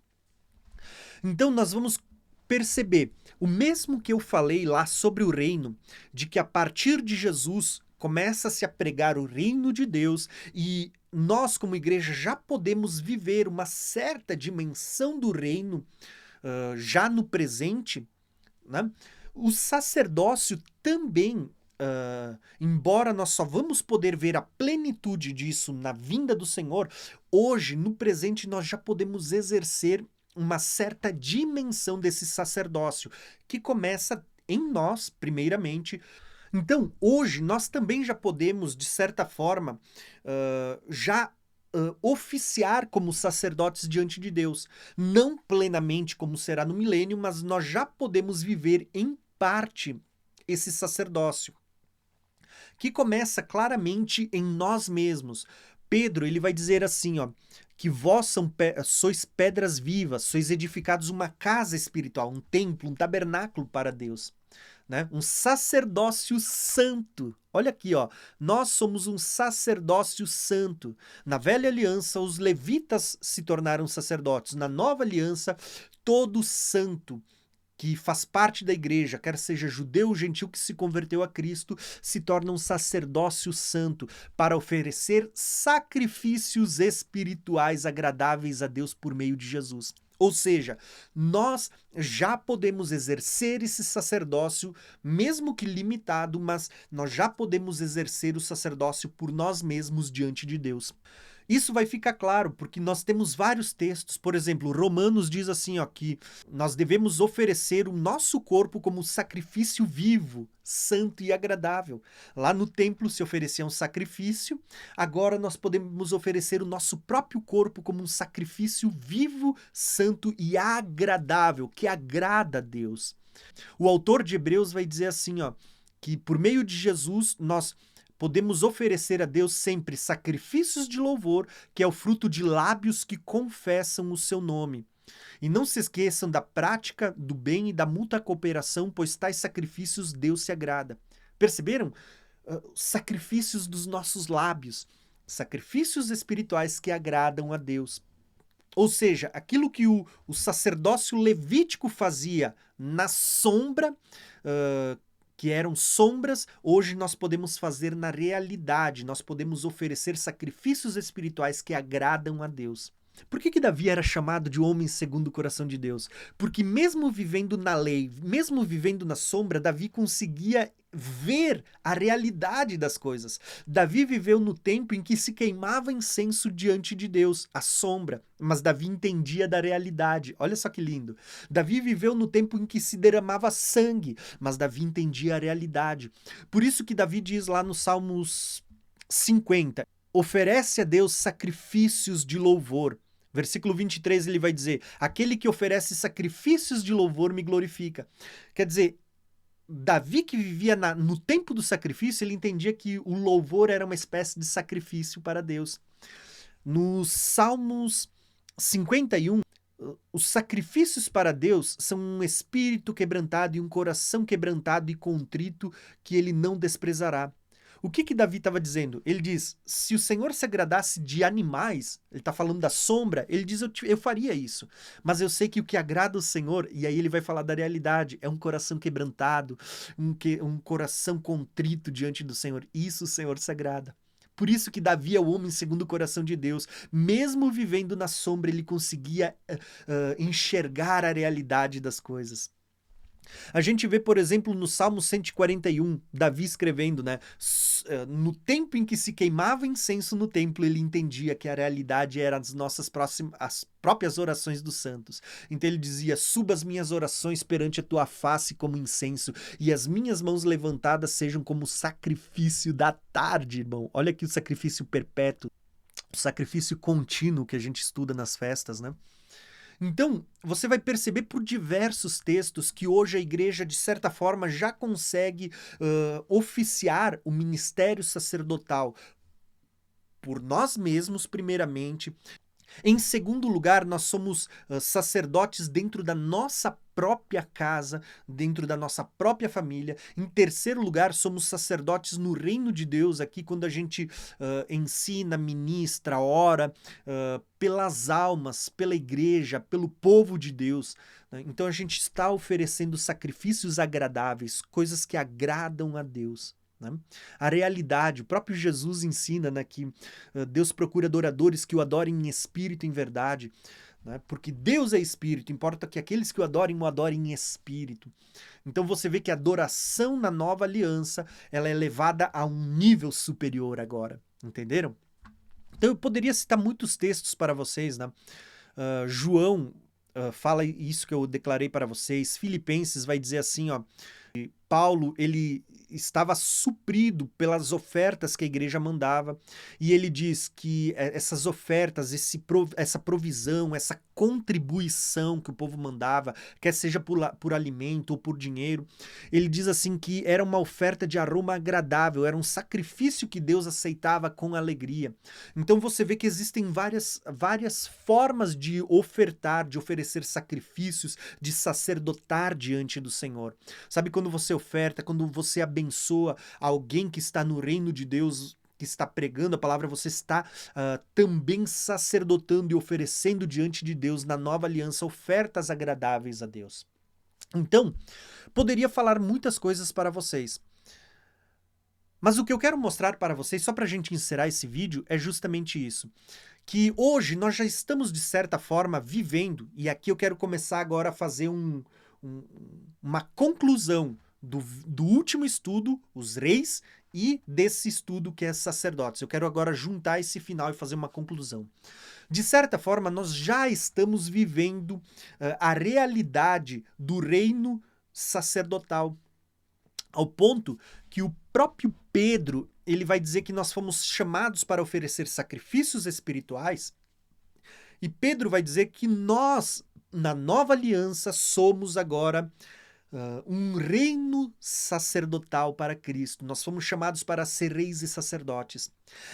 Então nós vamos perceber o mesmo que eu falei lá sobre o reino, de que a partir de Jesus começa-se a pregar o reino de Deus e nós, como igreja, já podemos viver uma certa dimensão do reino já no presente, né? O sacerdócio também, embora nós só vamos poder ver a plenitude disso na vinda do Senhor, hoje, no presente, nós já podemos exercer uma certa dimensão desse sacerdócio, que começa em nós, primeiramente. Então, hoje, nós também já podemos, de certa forma, oficiar como sacerdotes diante de Deus. Não plenamente como será no milênio, mas nós já podemos viver em parte esse sacerdócio, que começa claramente em nós mesmos. Pedro, ele vai dizer assim, ó, que vós sois pedras vivas, sois edificados uma casa espiritual, um templo, um tabernáculo para Deus, né? Um sacerdócio santo. Olha aqui, ó, nós somos um sacerdócio santo. Na velha aliança, os levitas se tornaram sacerdotes. Na nova aliança, todo santo que faz parte da igreja, quer seja judeu ou gentil que se converteu a Cristo, se torna um sacerdócio santo para oferecer sacrifícios espirituais agradáveis a Deus por meio de Jesus. Ou seja, nós já podemos exercer esse sacerdócio, mesmo que limitado, mas nós já podemos exercer o sacerdócio por nós mesmos diante de Deus. Isso vai ficar claro porque nós temos vários textos, por exemplo, Romanos diz assim, ó, que nós devemos oferecer o nosso corpo como sacrifício vivo, santo e agradável. Lá no templo se oferecia um sacrifício, agora nós podemos oferecer o nosso próprio corpo como um sacrifício vivo, santo e agradável, que agrada a Deus. O autor de Hebreus vai dizer assim, ó, que por meio de Jesus nós podemos oferecer a Deus sempre sacrifícios de louvor, que é o fruto de lábios que confessam o seu nome. E não se esqueçam da prática do bem e da mútua cooperação, pois tais sacrifícios Deus se agrada. Perceberam? Sacrifícios dos nossos lábios, sacrifícios espirituais que agradam a Deus. Ou seja, aquilo que o sacerdócio levítico fazia na sombra, que eram sombras, hoje nós podemos fazer na realidade, nós podemos oferecer sacrifícios espirituais que agradam a Deus. Por que Davi era chamado de homem segundo o coração de Deus? Porque mesmo vivendo na lei, mesmo vivendo na sombra, Davi conseguia ver a realidade das coisas. Davi viveu no tempo em que se queimava incenso diante de Deus, a sombra, mas Davi entendia da realidade. Olha só que lindo. Davi viveu no tempo em que se derramava sangue, mas Davi entendia a realidade. Por isso que Davi diz lá no Salmos 50, oferece a Deus sacrifícios de louvor. Versículo 23 ele vai dizer, aquele que oferece sacrifícios de louvor me glorifica. Quer dizer, Davi que vivia no tempo do sacrifício, ele entendia que o louvor era uma espécie de sacrifício para Deus. Nos Salmos 51, os sacrifícios para Deus são um espírito quebrantado e um coração quebrantado e contrito que ele não desprezará. O que Davi estava dizendo? Ele diz, se o Senhor se agradasse de animais, ele está falando da sombra, ele diz, eu faria isso. Mas eu sei que o que agrada o Senhor, e aí ele vai falar da realidade, é um coração quebrantado, um coração contrito diante do Senhor. Isso o Senhor se agrada. Por isso que Davi é o homem segundo o coração de Deus. Mesmo vivendo na sombra, ele conseguia enxergar a realidade das coisas. A gente vê, por exemplo, no Salmo 141, Davi escrevendo, né? No tempo em que se queimava incenso no templo, ele entendia que a realidade era as próprias orações dos santos. Então ele dizia, suba as minhas orações perante a tua face como incenso, e as minhas mãos levantadas sejam como sacrifício da tarde, irmão. Olha aqui o sacrifício perpétuo, o sacrifício contínuo que a gente estuda nas festas, né? Então, você vai perceber por diversos textos que hoje a igreja, de certa forma, já consegue oficiar o ministério sacerdotal por nós mesmos, primeiramente. Em segundo lugar, nós somos sacerdotes dentro da nossa própria casa, dentro da nossa própria família. Em terceiro lugar, somos sacerdotes no reino de Deus, aqui quando a gente ensina, ministra, ora pelas almas, pela igreja, pelo povo de Deus. Né? Então a gente está oferecendo sacrifícios agradáveis, coisas que agradam a Deus. Né? A realidade, o próprio Jesus ensina, né, que Deus procura adoradores que o adorem em espírito e em verdade, né? Porque Deus é espírito, importa que aqueles que o adorem em espírito. Então você vê que a adoração na nova aliança ela é levada a um nível superior agora, entenderam? Então eu poderia citar muitos textos para vocês, né? João fala isso que eu declarei para vocês, Filipenses vai dizer assim, ó, Paulo ele estava suprido pelas ofertas que a igreja mandava, e ele diz que essas ofertas, essa provisão, essa contribuição que o povo mandava, quer seja por alimento ou por dinheiro, ele diz assim que era uma oferta de aroma agradável, era um sacrifício que Deus aceitava com alegria. Então você vê que existem várias formas de ofertar, de oferecer sacrifícios, de sacerdotar diante do Senhor. Sabe quando você oferta, quando você abençoa alguém que está no reino de Deus, que está pregando a palavra, você está também sacerdotando e oferecendo diante de Deus, na nova aliança, ofertas agradáveis a Deus. Então, poderia falar muitas coisas para vocês. Mas o que eu quero mostrar para vocês, só para a gente encerrar esse vídeo, é justamente isso. Que hoje nós já estamos, de certa forma, vivendo, e aqui eu quero começar agora a fazer uma conclusão do último estudo, os reis, e desse estudo que é sacerdotes. Eu quero agora juntar esse final e fazer uma conclusão. De certa forma, nós já estamos vivendo a realidade do reino sacerdotal, ao ponto que o próprio Pedro, ele vai dizer que nós fomos chamados para oferecer sacrifícios espirituais, e Pedro vai dizer que nós, na nova aliança, somos agora um reino sacerdotal para Cristo. Nós fomos chamados para ser reis e sacerdotes.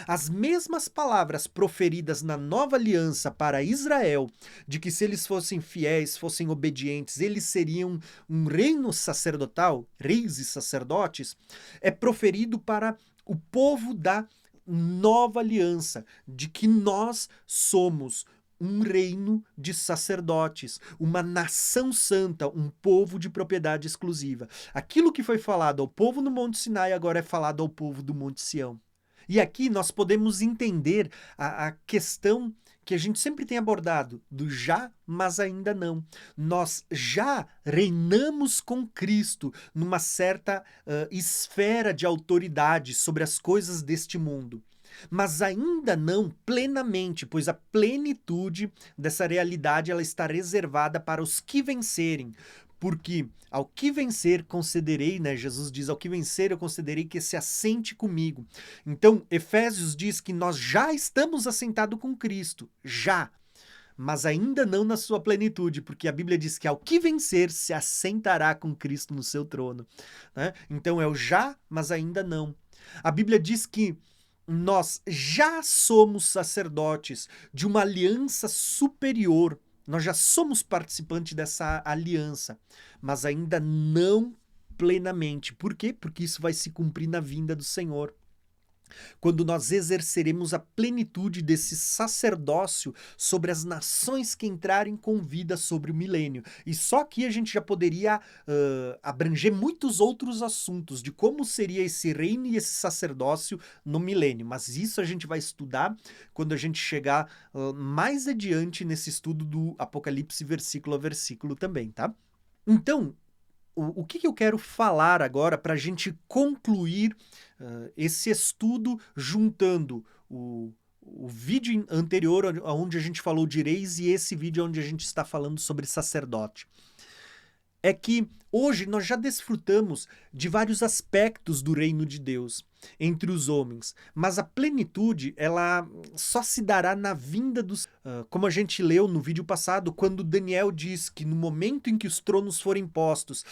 As mesmas palavras proferidas na nova aliança para Israel, de que se eles fossem fiéis, fossem obedientes, eles seriam um reino sacerdotal, reis e sacerdotes, é proferido para o povo da nova aliança, de que nós somos um reino de sacerdotes, uma nação santa, um povo de propriedade exclusiva. Aquilo que foi falado ao povo no Monte Sinai agora é falado ao povo do Monte Sião. E aqui nós podemos entender a questão que a gente sempre tem abordado, do já, mas ainda não. Nós já reinamos com Cristo numa certa esfera de autoridade sobre as coisas deste mundo. Mas ainda não plenamente, pois a plenitude dessa realidade ela está reservada para os que vencerem. Porque ao que vencer concederei, né? Jesus diz, ao que vencer eu concederei que se assente comigo. Então, Efésios diz que nós já estamos assentados com Cristo, já. Mas ainda não na sua plenitude, porque a Bíblia diz que ao que vencer se assentará com Cristo no seu trono, né? Então é o já, mas ainda não. A Bíblia diz que nós já somos sacerdotes de uma aliança superior. Nós já somos participantes dessa aliança, mas ainda não plenamente. Por quê? Porque isso vai se cumprir na vinda do Senhor. Quando nós exerceremos a plenitude desse sacerdócio sobre as nações que entrarem com vida sobre o milênio. E só aqui a gente já poderia abranger muitos outros assuntos de como seria esse reino e esse sacerdócio no milênio. Mas isso a gente vai estudar quando a gente chegar mais adiante nesse estudo do Apocalipse versículo a versículo também, tá? Então, o que eu quero falar agora para a gente concluir esse estudo juntando o vídeo anterior, onde a gente falou de reis, e esse vídeo onde a gente está falando sobre sacerdote. É que hoje nós já desfrutamos de vários aspectos do reino de Deus entre os homens, mas a plenitude ela só se dará na vinda dos... como a gente leu no vídeo passado, quando Daniel diz que no momento em que os tronos forem postos,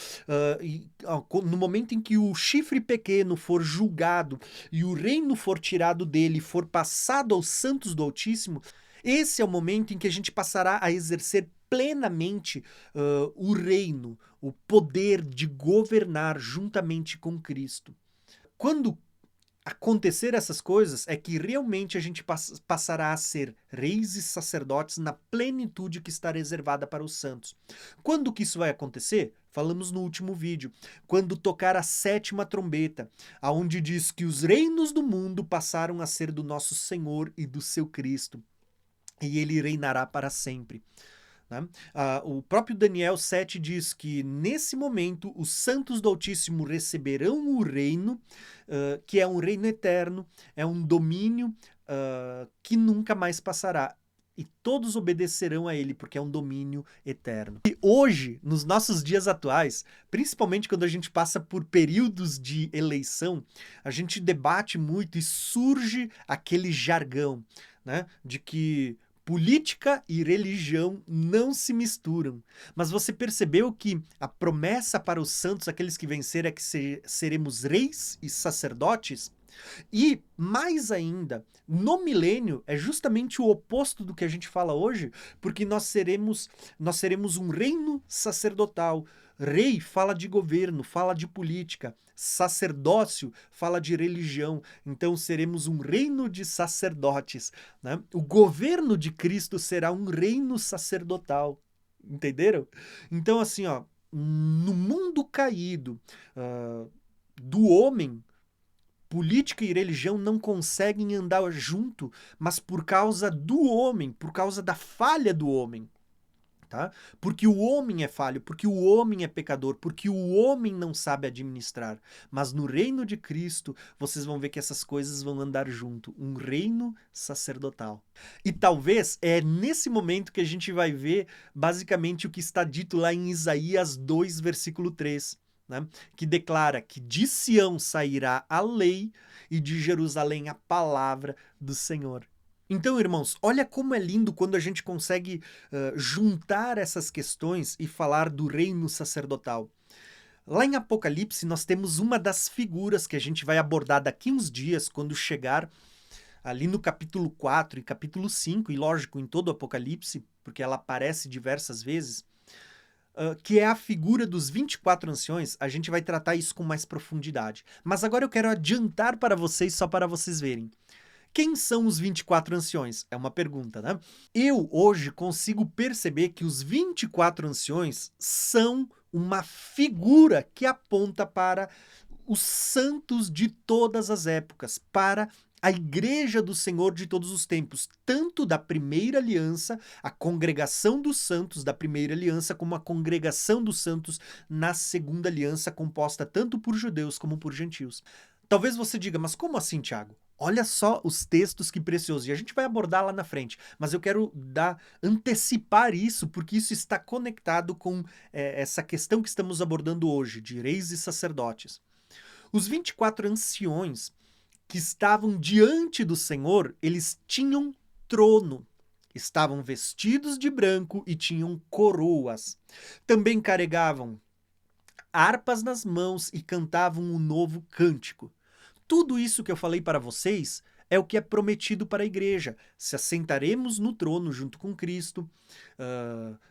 no momento em que o chifre pequeno for julgado e o reino for tirado dele, for passado aos santos do Altíssimo, esse é o momento em que a gente passará a exercer plenamente o reino, o poder de governar juntamente com Cristo. Quando acontecer essas coisas, é que realmente a gente passará a ser reis e sacerdotes na plenitude que está reservada para os santos. Quando que isso vai acontecer? Falamos no último vídeo, quando tocar a 7ª trombeta, aonde diz que os reinos do mundo passaram a ser do nosso Senhor e do seu Cristo, e ele reinará para sempre. O próprio Daniel 7 diz que nesse momento os santos do Altíssimo receberão o reino, que é um reino eterno, é um domínio que nunca mais passará. e todos obedecerão a ele, porque é um domínio eterno. E hoje, nos nossos dias atuais, principalmente quando a gente passa por períodos de eleição, a gente debate muito e surge aquele jargão, né, de que política e religião não se misturam. Mas você percebeu que a promessa para os santos, aqueles que vencerem, é que seremos reis e sacerdotes? E, mais ainda, no milênio é justamente o oposto do que a gente fala hoje, porque nós seremos um reino sacerdotal. Rei fala de governo, fala de política. Sacerdócio fala de religião. Então seremos um reino de sacerdotes, né? O governo de Cristo será um reino sacerdotal. Entenderam? Então, assim, ó, no mundo caído do homem, política e religião não conseguem andar junto, mas por causa do homem, por causa da falha do homem, tá? Porque o homem é falho, porque o homem é pecador, porque o homem não sabe administrar. Mas no reino de Cristo, vocês vão ver que essas coisas vão andar junto, um reino sacerdotal. E talvez é nesse momento que a gente vai ver basicamente o que está dito lá em Isaías 2, versículo 3. Né? Que declara que de Sião sairá a lei e de Jerusalém a palavra do Senhor. Então, irmãos, olha como é lindo quando a gente consegue juntar essas questões e falar do reino sacerdotal. Lá em Apocalipse, nós temos uma das figuras que a gente vai abordar daqui uns dias, quando chegar ali no capítulo 4 e capítulo 5, e lógico, em todo o Apocalipse, porque ela aparece diversas vezes, que é a figura dos 24 anciões. A gente vai tratar isso com mais profundidade. Mas agora eu quero adiantar para vocês, só para vocês verem. Quem são os 24 anciões? É uma pergunta, né? Eu hoje consigo perceber que os 24 anciões são uma figura que aponta para os santos de todas as épocas, para a igreja do Senhor de todos os tempos, tanto da primeira aliança, a congregação dos santos da primeira aliança, como a congregação dos santos na segunda aliança, composta tanto por judeus como por gentios. Talvez você diga, mas como assim, Tiago? Olha só os textos, que precioso. E a gente vai abordar lá na frente, mas eu quero antecipar isso, porque isso está conectado com essa questão que estamos abordando hoje, de reis e sacerdotes. Os 24 anciões que estavam diante do Senhor, eles tinham trono. Estavam vestidos de branco e tinham coroas. Também carregavam harpas nas mãos e cantavam um novo cântico. Tudo isso que eu falei para vocês é o que é prometido para a igreja. Se assentaremos no trono junto com Cristo,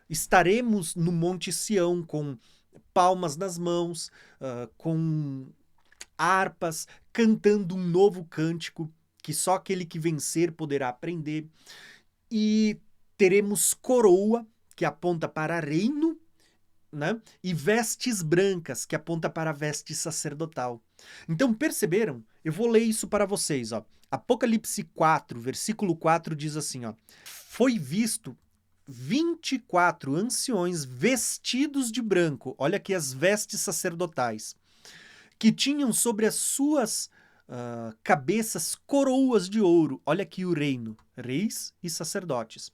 estaremos no Monte Sião com palmas nas mãos, com harpas, cantando um novo cântico que só aquele que vencer poderá aprender. E teremos coroa, que aponta para reino, né? E vestes brancas, que aponta para a veste sacerdotal. Então, perceberam? Eu vou ler isso para vocês. Ó. Apocalipse 4, versículo 4 diz assim, ó: foi visto 24 anciões vestidos de branco, olha aqui as vestes sacerdotais, que tinham sobre as suas cabeças coroas de ouro. Olha aqui o reino, reis e sacerdotes.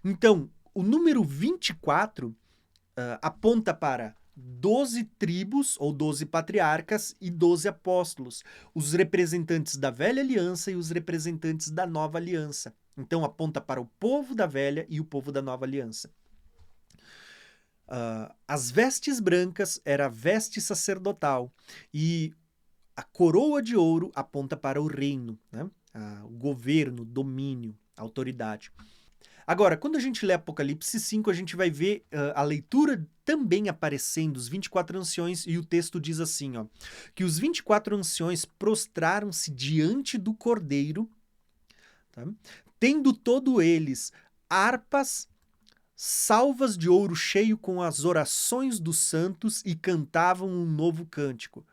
Então, o número 24 aponta para 12 tribos, ou 12 patriarcas e 12 apóstolos, os representantes da velha aliança e os representantes da nova aliança. Então, aponta para o povo da velha e o povo da nova aliança. As vestes brancas era a veste sacerdotal e a coroa de ouro aponta para o reino, né? O governo, domínio, autoridade. Agora, quando a gente lê Apocalipse 5, a gente vai ver a leitura também aparecendo, os 24 anciões, e o texto diz assim, ó, que os 24 anciões prostraram-se diante do Cordeiro, tá? Tendo todos eles harpas, salvas de ouro cheio com as orações dos santos, e cantavam um novo cântico.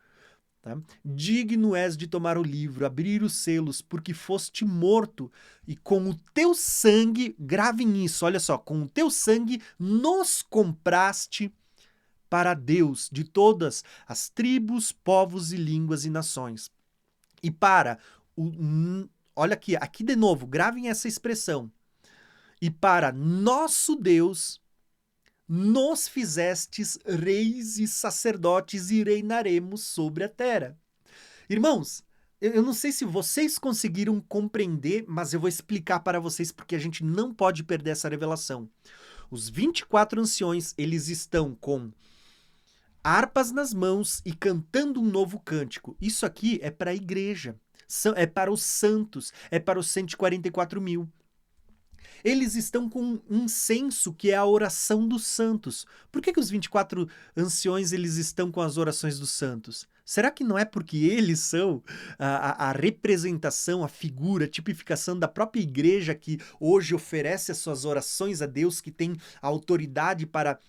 Tá? Digno és de tomar o livro, abrir os selos, porque foste morto, e com o teu sangue, gravem isso, olha só, com o teu sangue nos compraste para Deus de todas as tribos, povos e línguas e nações. E para olha aqui de novo, gravem essa expressão, e para nosso Deus nos fizestes reis e sacerdotes e reinaremos sobre a terra. Irmãos, eu não sei se vocês conseguiram compreender, mas eu vou explicar para vocês porque a gente não pode perder essa revelação. Os 24 anciões, eles estão com harpas nas mãos e cantando um novo cântico. Isso aqui é para a igreja, é para os santos, é para os 144 mil. Eles estão com um incenso que é a oração dos santos. Por que os 24 anciões eles estão com as orações dos santos? Será que não é porque eles são a representação, a figura, a tipificação da própria igreja que hoje oferece as suas orações a Deus, que tem a autoridade para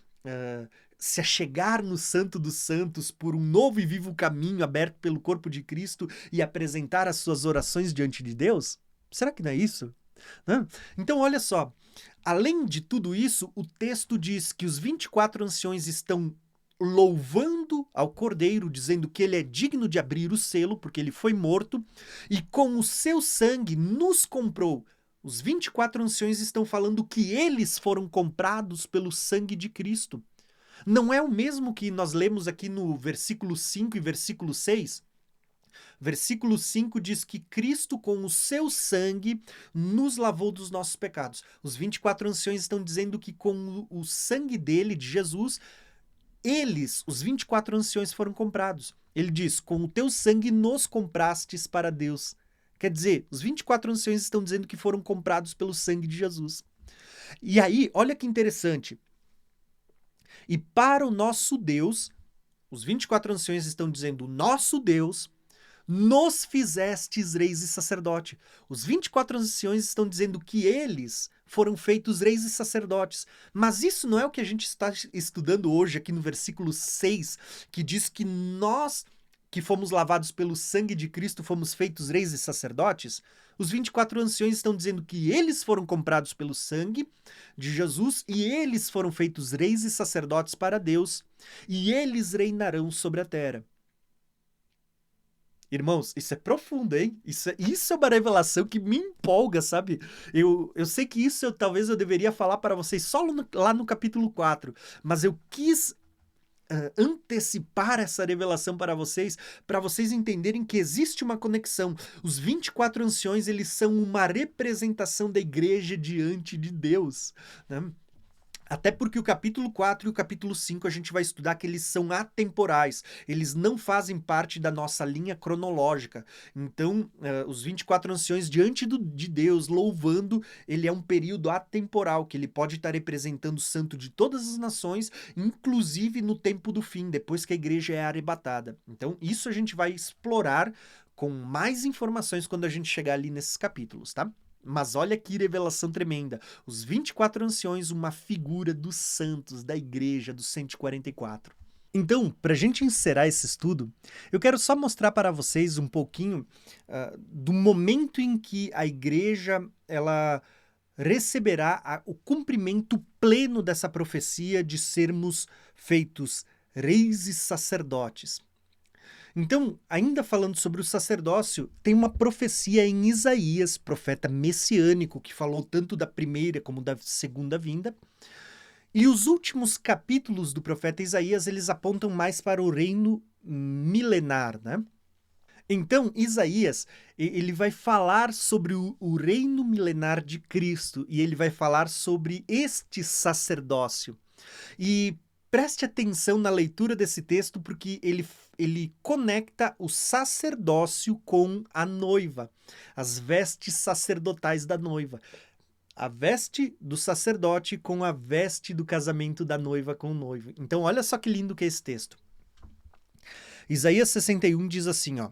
se achegar no Santo dos Santos por um novo e vivo caminho aberto pelo corpo de Cristo e apresentar as suas orações diante de Deus? Será que não é isso? Então, olha só, além de tudo isso, o texto diz que os 24 anciões estão louvando ao Cordeiro, dizendo que ele é digno de abrir o selo, porque ele foi morto, e com o seu sangue nos comprou. Os 24 anciões estão falando que eles foram comprados pelo sangue de Cristo. Não é o mesmo que nós lemos aqui no versículo 5 e versículo 6? Versículo 5 diz que Cristo, com o seu sangue, nos lavou dos nossos pecados. Os 24 anciões estão dizendo que com o sangue dele, de Jesus, os 24 anciões, foram comprados. Ele diz, com o teu sangue nos comprastes para Deus. Quer dizer, os 24 anciões estão dizendo que foram comprados pelo sangue de Jesus. E aí, olha que interessante. E para o nosso Deus, os 24 anciões estão dizendo, nosso Deus nos fizestes reis e sacerdote. Os 24 anciões estão dizendo que eles foram feitos reis e sacerdotes. Mas isso não é o que a gente está estudando hoje aqui no versículo 6, que diz que nós, que fomos lavados pelo sangue de Cristo, fomos feitos reis e sacerdotes? Os 24 anciões estão dizendo que eles foram comprados pelo sangue de Jesus e eles foram feitos reis e sacerdotes para Deus e eles reinarão sobre a terra. Irmãos, isso é profundo, hein? Isso é uma revelação que me empolga, sabe? Eu sei que isso talvez eu deveria falar para vocês só lá no capítulo 4, mas eu quis antecipar essa revelação para vocês entenderem que existe uma conexão. Os 24 anciões, eles são uma representação da igreja diante de Deus, né? Até porque o capítulo 4 e o capítulo 5 a gente vai estudar que eles são atemporais, eles não fazem parte da nossa linha cronológica. Então, os 24 anciões diante de Deus, louvando, ele é um período atemporal, que ele pode estar representando o santo de todas as nações, inclusive no tempo do fim, depois que a igreja é arrebatada. Então, isso a gente vai explorar com mais informações quando a gente chegar ali nesses capítulos, tá? Mas olha que revelação tremenda. Os 24 anciões, uma figura dos santos, da igreja, dos 144. Então, para a gente encerrar esse estudo, eu quero só mostrar para vocês um pouquinho do momento em que a igreja ela receberá o cumprimento pleno dessa profecia de sermos feitos reis e sacerdotes. Então, ainda falando sobre o sacerdócio, tem uma profecia em Isaías, profeta messiânico, que falou tanto da primeira como da segunda vinda. E os últimos capítulos do profeta Isaías, eles apontam mais para o reino milenar, né? Então, Isaías, ele vai falar sobre o reino milenar de Cristo, e ele vai falar sobre este sacerdócio. E preste atenção na leitura desse texto, porque ele conecta o sacerdócio com a noiva, as vestes sacerdotais da noiva. A veste do sacerdote com a veste do casamento da noiva com o noivo. Então, olha só que lindo que é esse texto. Isaías 61 diz assim, ó: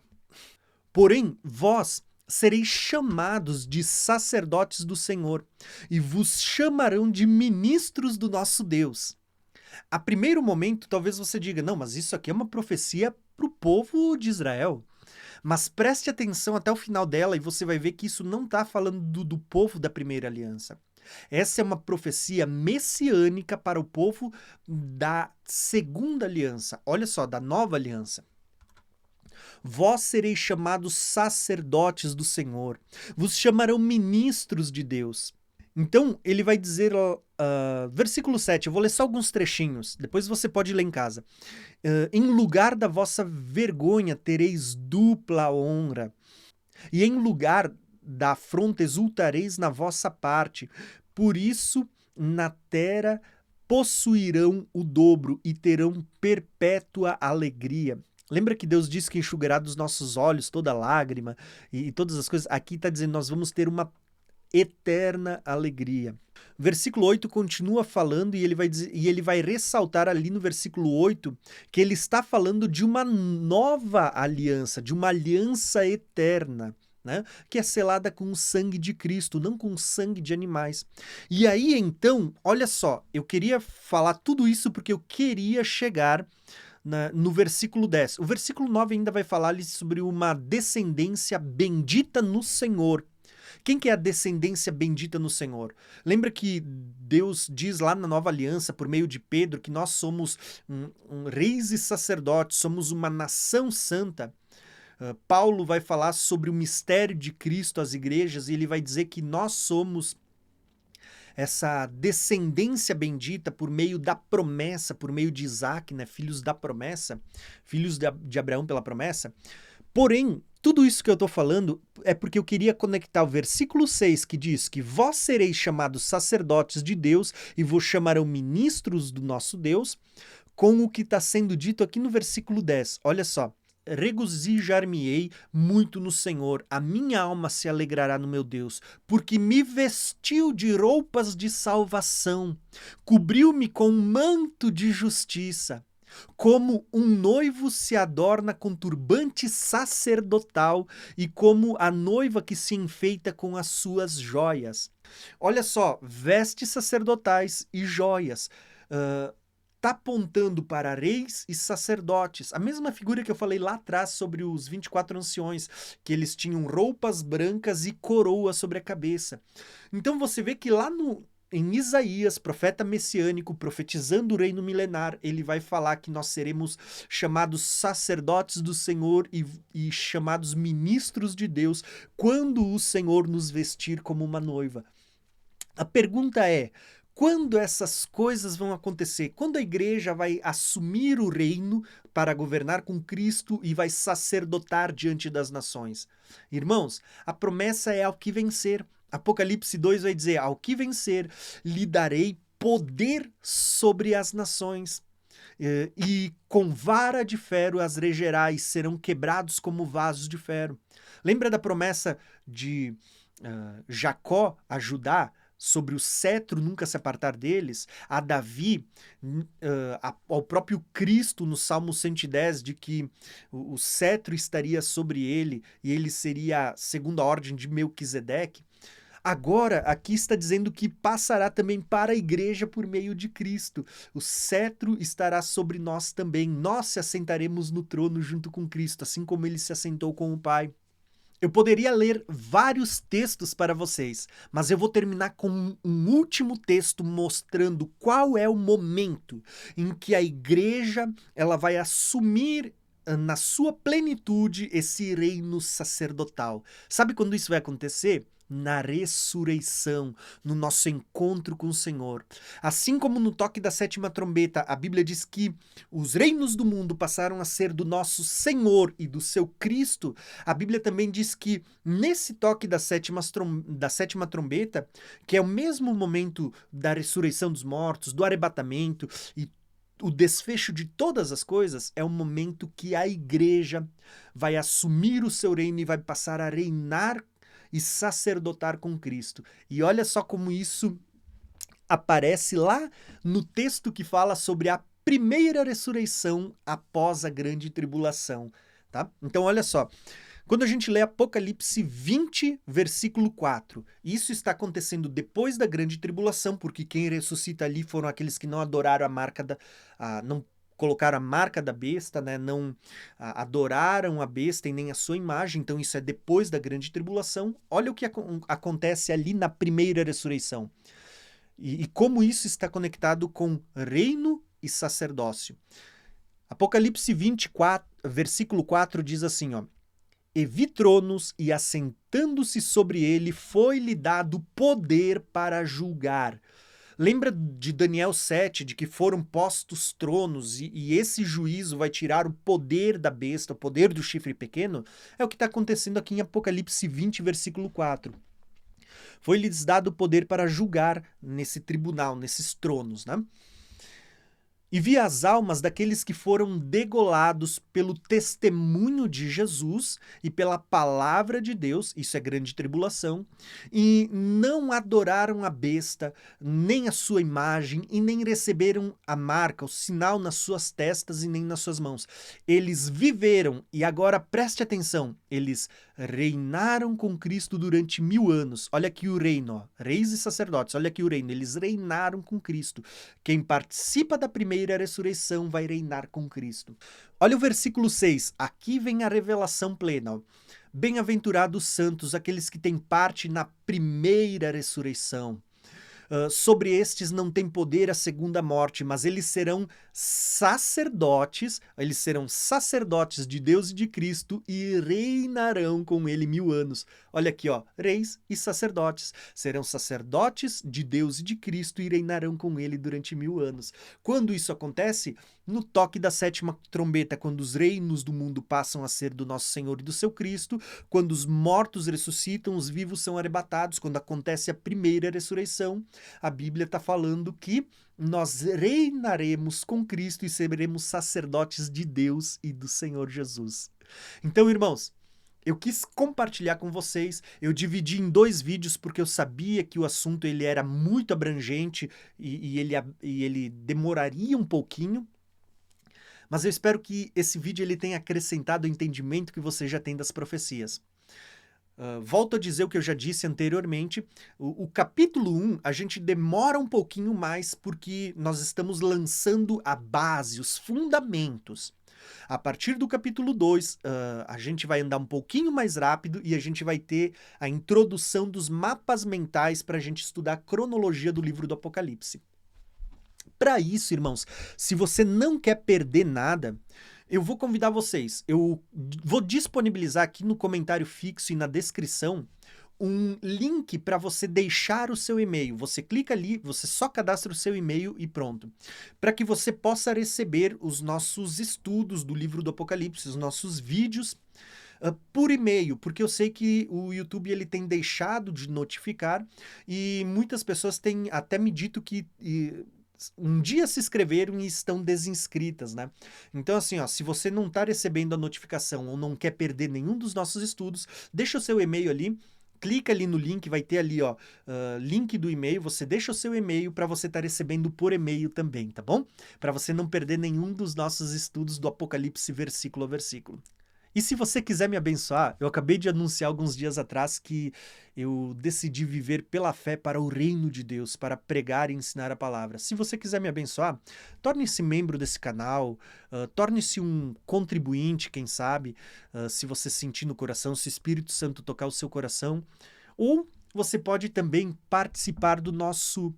porém, vós sereis chamados de sacerdotes do Senhor, e vos chamarão de ministros do nosso Deus. A primeiro momento, talvez você diga, não, mas isso aqui é uma profecia para o povo de Israel. Mas preste atenção até o final dela e você vai ver que isso não está falando do povo da primeira aliança. Essa é uma profecia messiânica para o povo da segunda aliança. Olha só, da nova aliança. Vós sereis chamados sacerdotes do Senhor, vos chamarão ministros de Deus. Então, ele vai dizer, versículo 7, eu vou ler só alguns trechinhos, depois você pode ler em casa. Em lugar da vossa vergonha tereis dupla honra, e em lugar da afronta exultareis na vossa parte. Por isso, na terra possuirão o dobro e terão perpétua alegria. Lembra que Deus disse que enxugará dos nossos olhos toda lágrima e todas as coisas? Aqui está dizendo, nós vamos ter uma eterna alegria. Versículo 8 continua falando e ele vai ressaltar ali no versículo 8 que ele está falando de uma nova aliança, de uma aliança eterna, né? Que é selada com o sangue de Cristo, não com o sangue de animais. E aí então, olha só, eu queria falar tudo isso porque eu queria chegar no versículo 10. O versículo 9 ainda vai falar ali sobre uma descendência bendita no Senhor. Quem que é a descendência bendita no Senhor? Lembra que Deus diz lá na Nova Aliança, por meio de Pedro, que nós somos reis e sacerdotes, somos uma nação santa. Paulo vai falar sobre o mistério de Cristo às igrejas e ele vai dizer que nós somos essa descendência bendita por meio da promessa, por meio de Isaac, né? Filhos da promessa, filhos de Abraão pela promessa. Porém, tudo isso que eu estou falando é porque eu queria conectar o versículo 6, que diz que vós sereis chamados sacerdotes de Deus e vos chamarão ministros do nosso Deus, com o que está sendo dito aqui no versículo 10. Olha só. Regozijar-me-ei muito no Senhor, a minha alma se alegrará no meu Deus, porque me vestiu de roupas de salvação, cobriu-me com um manto de justiça. Como um noivo se adorna com turbante sacerdotal e como a noiva que se enfeita com as suas joias. Olha só, vestes sacerdotais e joias. Está apontando para reis e sacerdotes. A mesma figura que eu falei lá atrás sobre os 24 anciões, que eles tinham roupas brancas e coroa sobre a cabeça. Então você vê que lá em Isaías, profeta messiânico, profetizando o reino milenar, ele vai falar que nós seremos chamados sacerdotes do Senhor e chamados ministros de Deus quando o Senhor nos vestir como uma noiva. A pergunta é, quando essas coisas vão acontecer? Quando a igreja vai assumir o reino para governar com Cristo e vai sacerdotar diante das nações? Irmãos, a promessa é ao que vencer. Apocalipse 2 vai dizer, ao que vencer, lhe darei poder sobre as nações. E com vara de ferro as regerá e serão quebrados como vasos de ferro. Lembra da promessa de Jacó a Judá? Sobre o cetro nunca se apartar deles, a Davi, ao próprio Cristo no Salmo 110, de que o cetro estaria sobre ele e ele seria segundo a ordem de Melquisedeque. Agora, aqui está dizendo que passará também para a igreja por meio de Cristo. O cetro estará sobre nós também. Nós se assentaremos no trono junto com Cristo, assim como ele se assentou com o Pai. Eu poderia ler vários textos para vocês, mas eu vou terminar com um último texto mostrando qual é o momento em que a igreja ela vai assumir na sua plenitude esse reino sacerdotal. Sabe quando isso vai acontecer? Na ressurreição, no nosso encontro com o Senhor. Assim como no toque da sétima trombeta, a Bíblia diz que os reinos do mundo passaram a ser do nosso Senhor e do seu Cristo, a Bíblia também diz que nesse toque da sétima trombeta, que é o mesmo momento da ressurreição dos mortos, do arrebatamento e o desfecho de todas as coisas, é o momento que a igreja vai assumir o seu reino e vai passar a reinar e sacerdotar com Cristo. E olha só como isso aparece lá no texto que fala sobre a primeira ressurreição após a grande tribulação, tá? Então olha só, quando a gente lê Apocalipse 20, versículo 4, isso está acontecendo depois da grande tribulação, porque quem ressuscita ali foram aqueles que não adoraram a marca não colocaram a marca da besta, né? Não adoraram a besta e nem a sua imagem, então isso é depois da grande tribulação. Olha o que acontece ali na primeira ressurreição. E como isso está conectado com reino e sacerdócio. Apocalipse 24, versículo 4 diz assim, ó, E vi tronos, e assentando-se sobre ele, foi-lhe dado poder para julgar. Lembra de Daniel 7, de que foram postos tronos e esse juízo vai tirar o poder da besta, o poder do chifre pequeno? É o que está acontecendo aqui em Apocalipse 20, versículo 4. Foi-lhes dado o poder para julgar nesse tribunal, nesses tronos, né? E vi as almas daqueles que foram degolados pelo testemunho de Jesus e pela palavra de Deus, isso é grande tribulação, e não adoraram a besta, nem a sua imagem, e nem receberam a marca, o sinal nas suas testas e nem nas suas mãos. Eles viveram, e agora preste atenção, eles reinaram com Cristo durante 1000 anos. Olha aqui o reino, ó, reis e sacerdotes, olha aqui o reino, eles reinaram com Cristo. Quem participa da primeira ressurreição vai reinar com Cristo. Olha o versículo 6, aqui vem a revelação plena. Bem-aventurados santos, aqueles que têm parte na primeira ressurreição. Sobre estes não tem poder a segunda morte, mas eles serão sacerdotes de Deus e de Cristo e reinarão com ele 1000 anos. Olha aqui, ó, reis e sacerdotes. Serão sacerdotes de Deus e de Cristo e reinarão com ele durante 1000 anos. Quando isso acontece? No toque da 7ª trombeta, quando os reinos do mundo passam a ser do nosso Senhor e do seu Cristo, quando os mortos ressuscitam, os vivos são arrebatados, quando acontece a primeira ressurreição, a Bíblia está falando que nós reinaremos com Cristo e seremos sacerdotes de Deus e do Senhor Jesus. Então, irmãos, eu quis compartilhar com vocês, eu dividi em 2 vídeos porque eu sabia que o assunto ele era muito abrangente e ele demoraria um pouquinho, mas eu espero que esse vídeo ele tenha acrescentado o entendimento que você já tem das profecias. Volto a dizer o que eu já disse anteriormente, o capítulo 1 a gente demora um pouquinho mais porque nós estamos lançando a base, os fundamentos. A partir do capítulo 2, a gente vai andar um pouquinho mais rápido e a gente vai ter a introdução dos mapas mentais para a gente estudar a cronologia do livro do Apocalipse. Para isso, irmãos, se você não quer perder nada, eu vou convidar vocês, eu vou disponibilizar aqui no comentário fixo e na descrição um link para você deixar o seu e-mail. Você clica ali, você só cadastra o seu e-mail e pronto. Para que você possa receber os nossos estudos do livro do Apocalipse, os nossos vídeos por e-mail, porque eu sei que o YouTube ele tem deixado de notificar e muitas pessoas têm até me dito que um dia se inscreveram e estão desinscritas, né? Então assim, ó, se você não está recebendo a notificação ou não quer perder nenhum dos nossos estudos, deixa o seu e-mail ali, clica ali no link, vai ter ali, ó, link do e-mail, você deixa o seu e-mail para você estar recebendo por e-mail também, tá bom? Para você não perder nenhum dos nossos estudos do Apocalipse versículo a versículo. E se você quiser me abençoar, eu acabei de anunciar alguns dias atrás que eu decidi viver pela fé para o reino de Deus, para pregar e ensinar a palavra. Se você quiser me abençoar, torne-se membro desse canal, torne-se um contribuinte, quem sabe, se você sentir no coração, se o Espírito Santo tocar o seu coração. Ou você pode também participar do nosso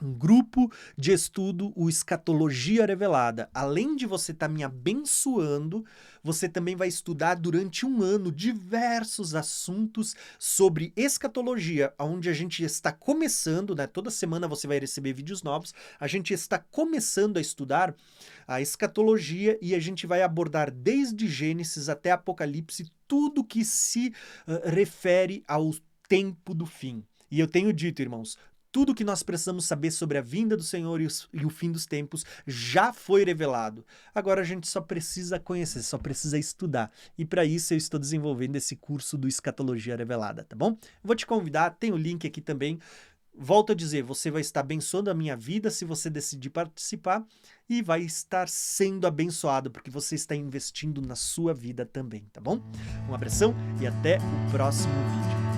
grupo de estudo, o Escatologia Revelada. Além de você estar me abençoando, você também vai estudar durante um ano diversos assuntos sobre escatologia, onde a gente está começando, né? Toda semana você vai receber vídeos novos. A gente está começando a estudar a escatologia e a gente vai abordar desde Gênesis até Apocalipse tudo que se refere ao tempo do fim. E eu tenho dito, irmãos, tudo que nós precisamos saber sobre a vinda do Senhor e o fim dos tempos já foi revelado. Agora a gente só precisa conhecer, só precisa estudar. E para isso eu estou desenvolvendo esse curso do Escatologia Revelada, tá bom? Vou te convidar, tem o link aqui também. Volto a dizer, você vai estar abençoando a minha vida se você decidir participar e vai estar sendo abençoado porque você está investindo na sua vida também, tá bom? Um abração e até o próximo vídeo.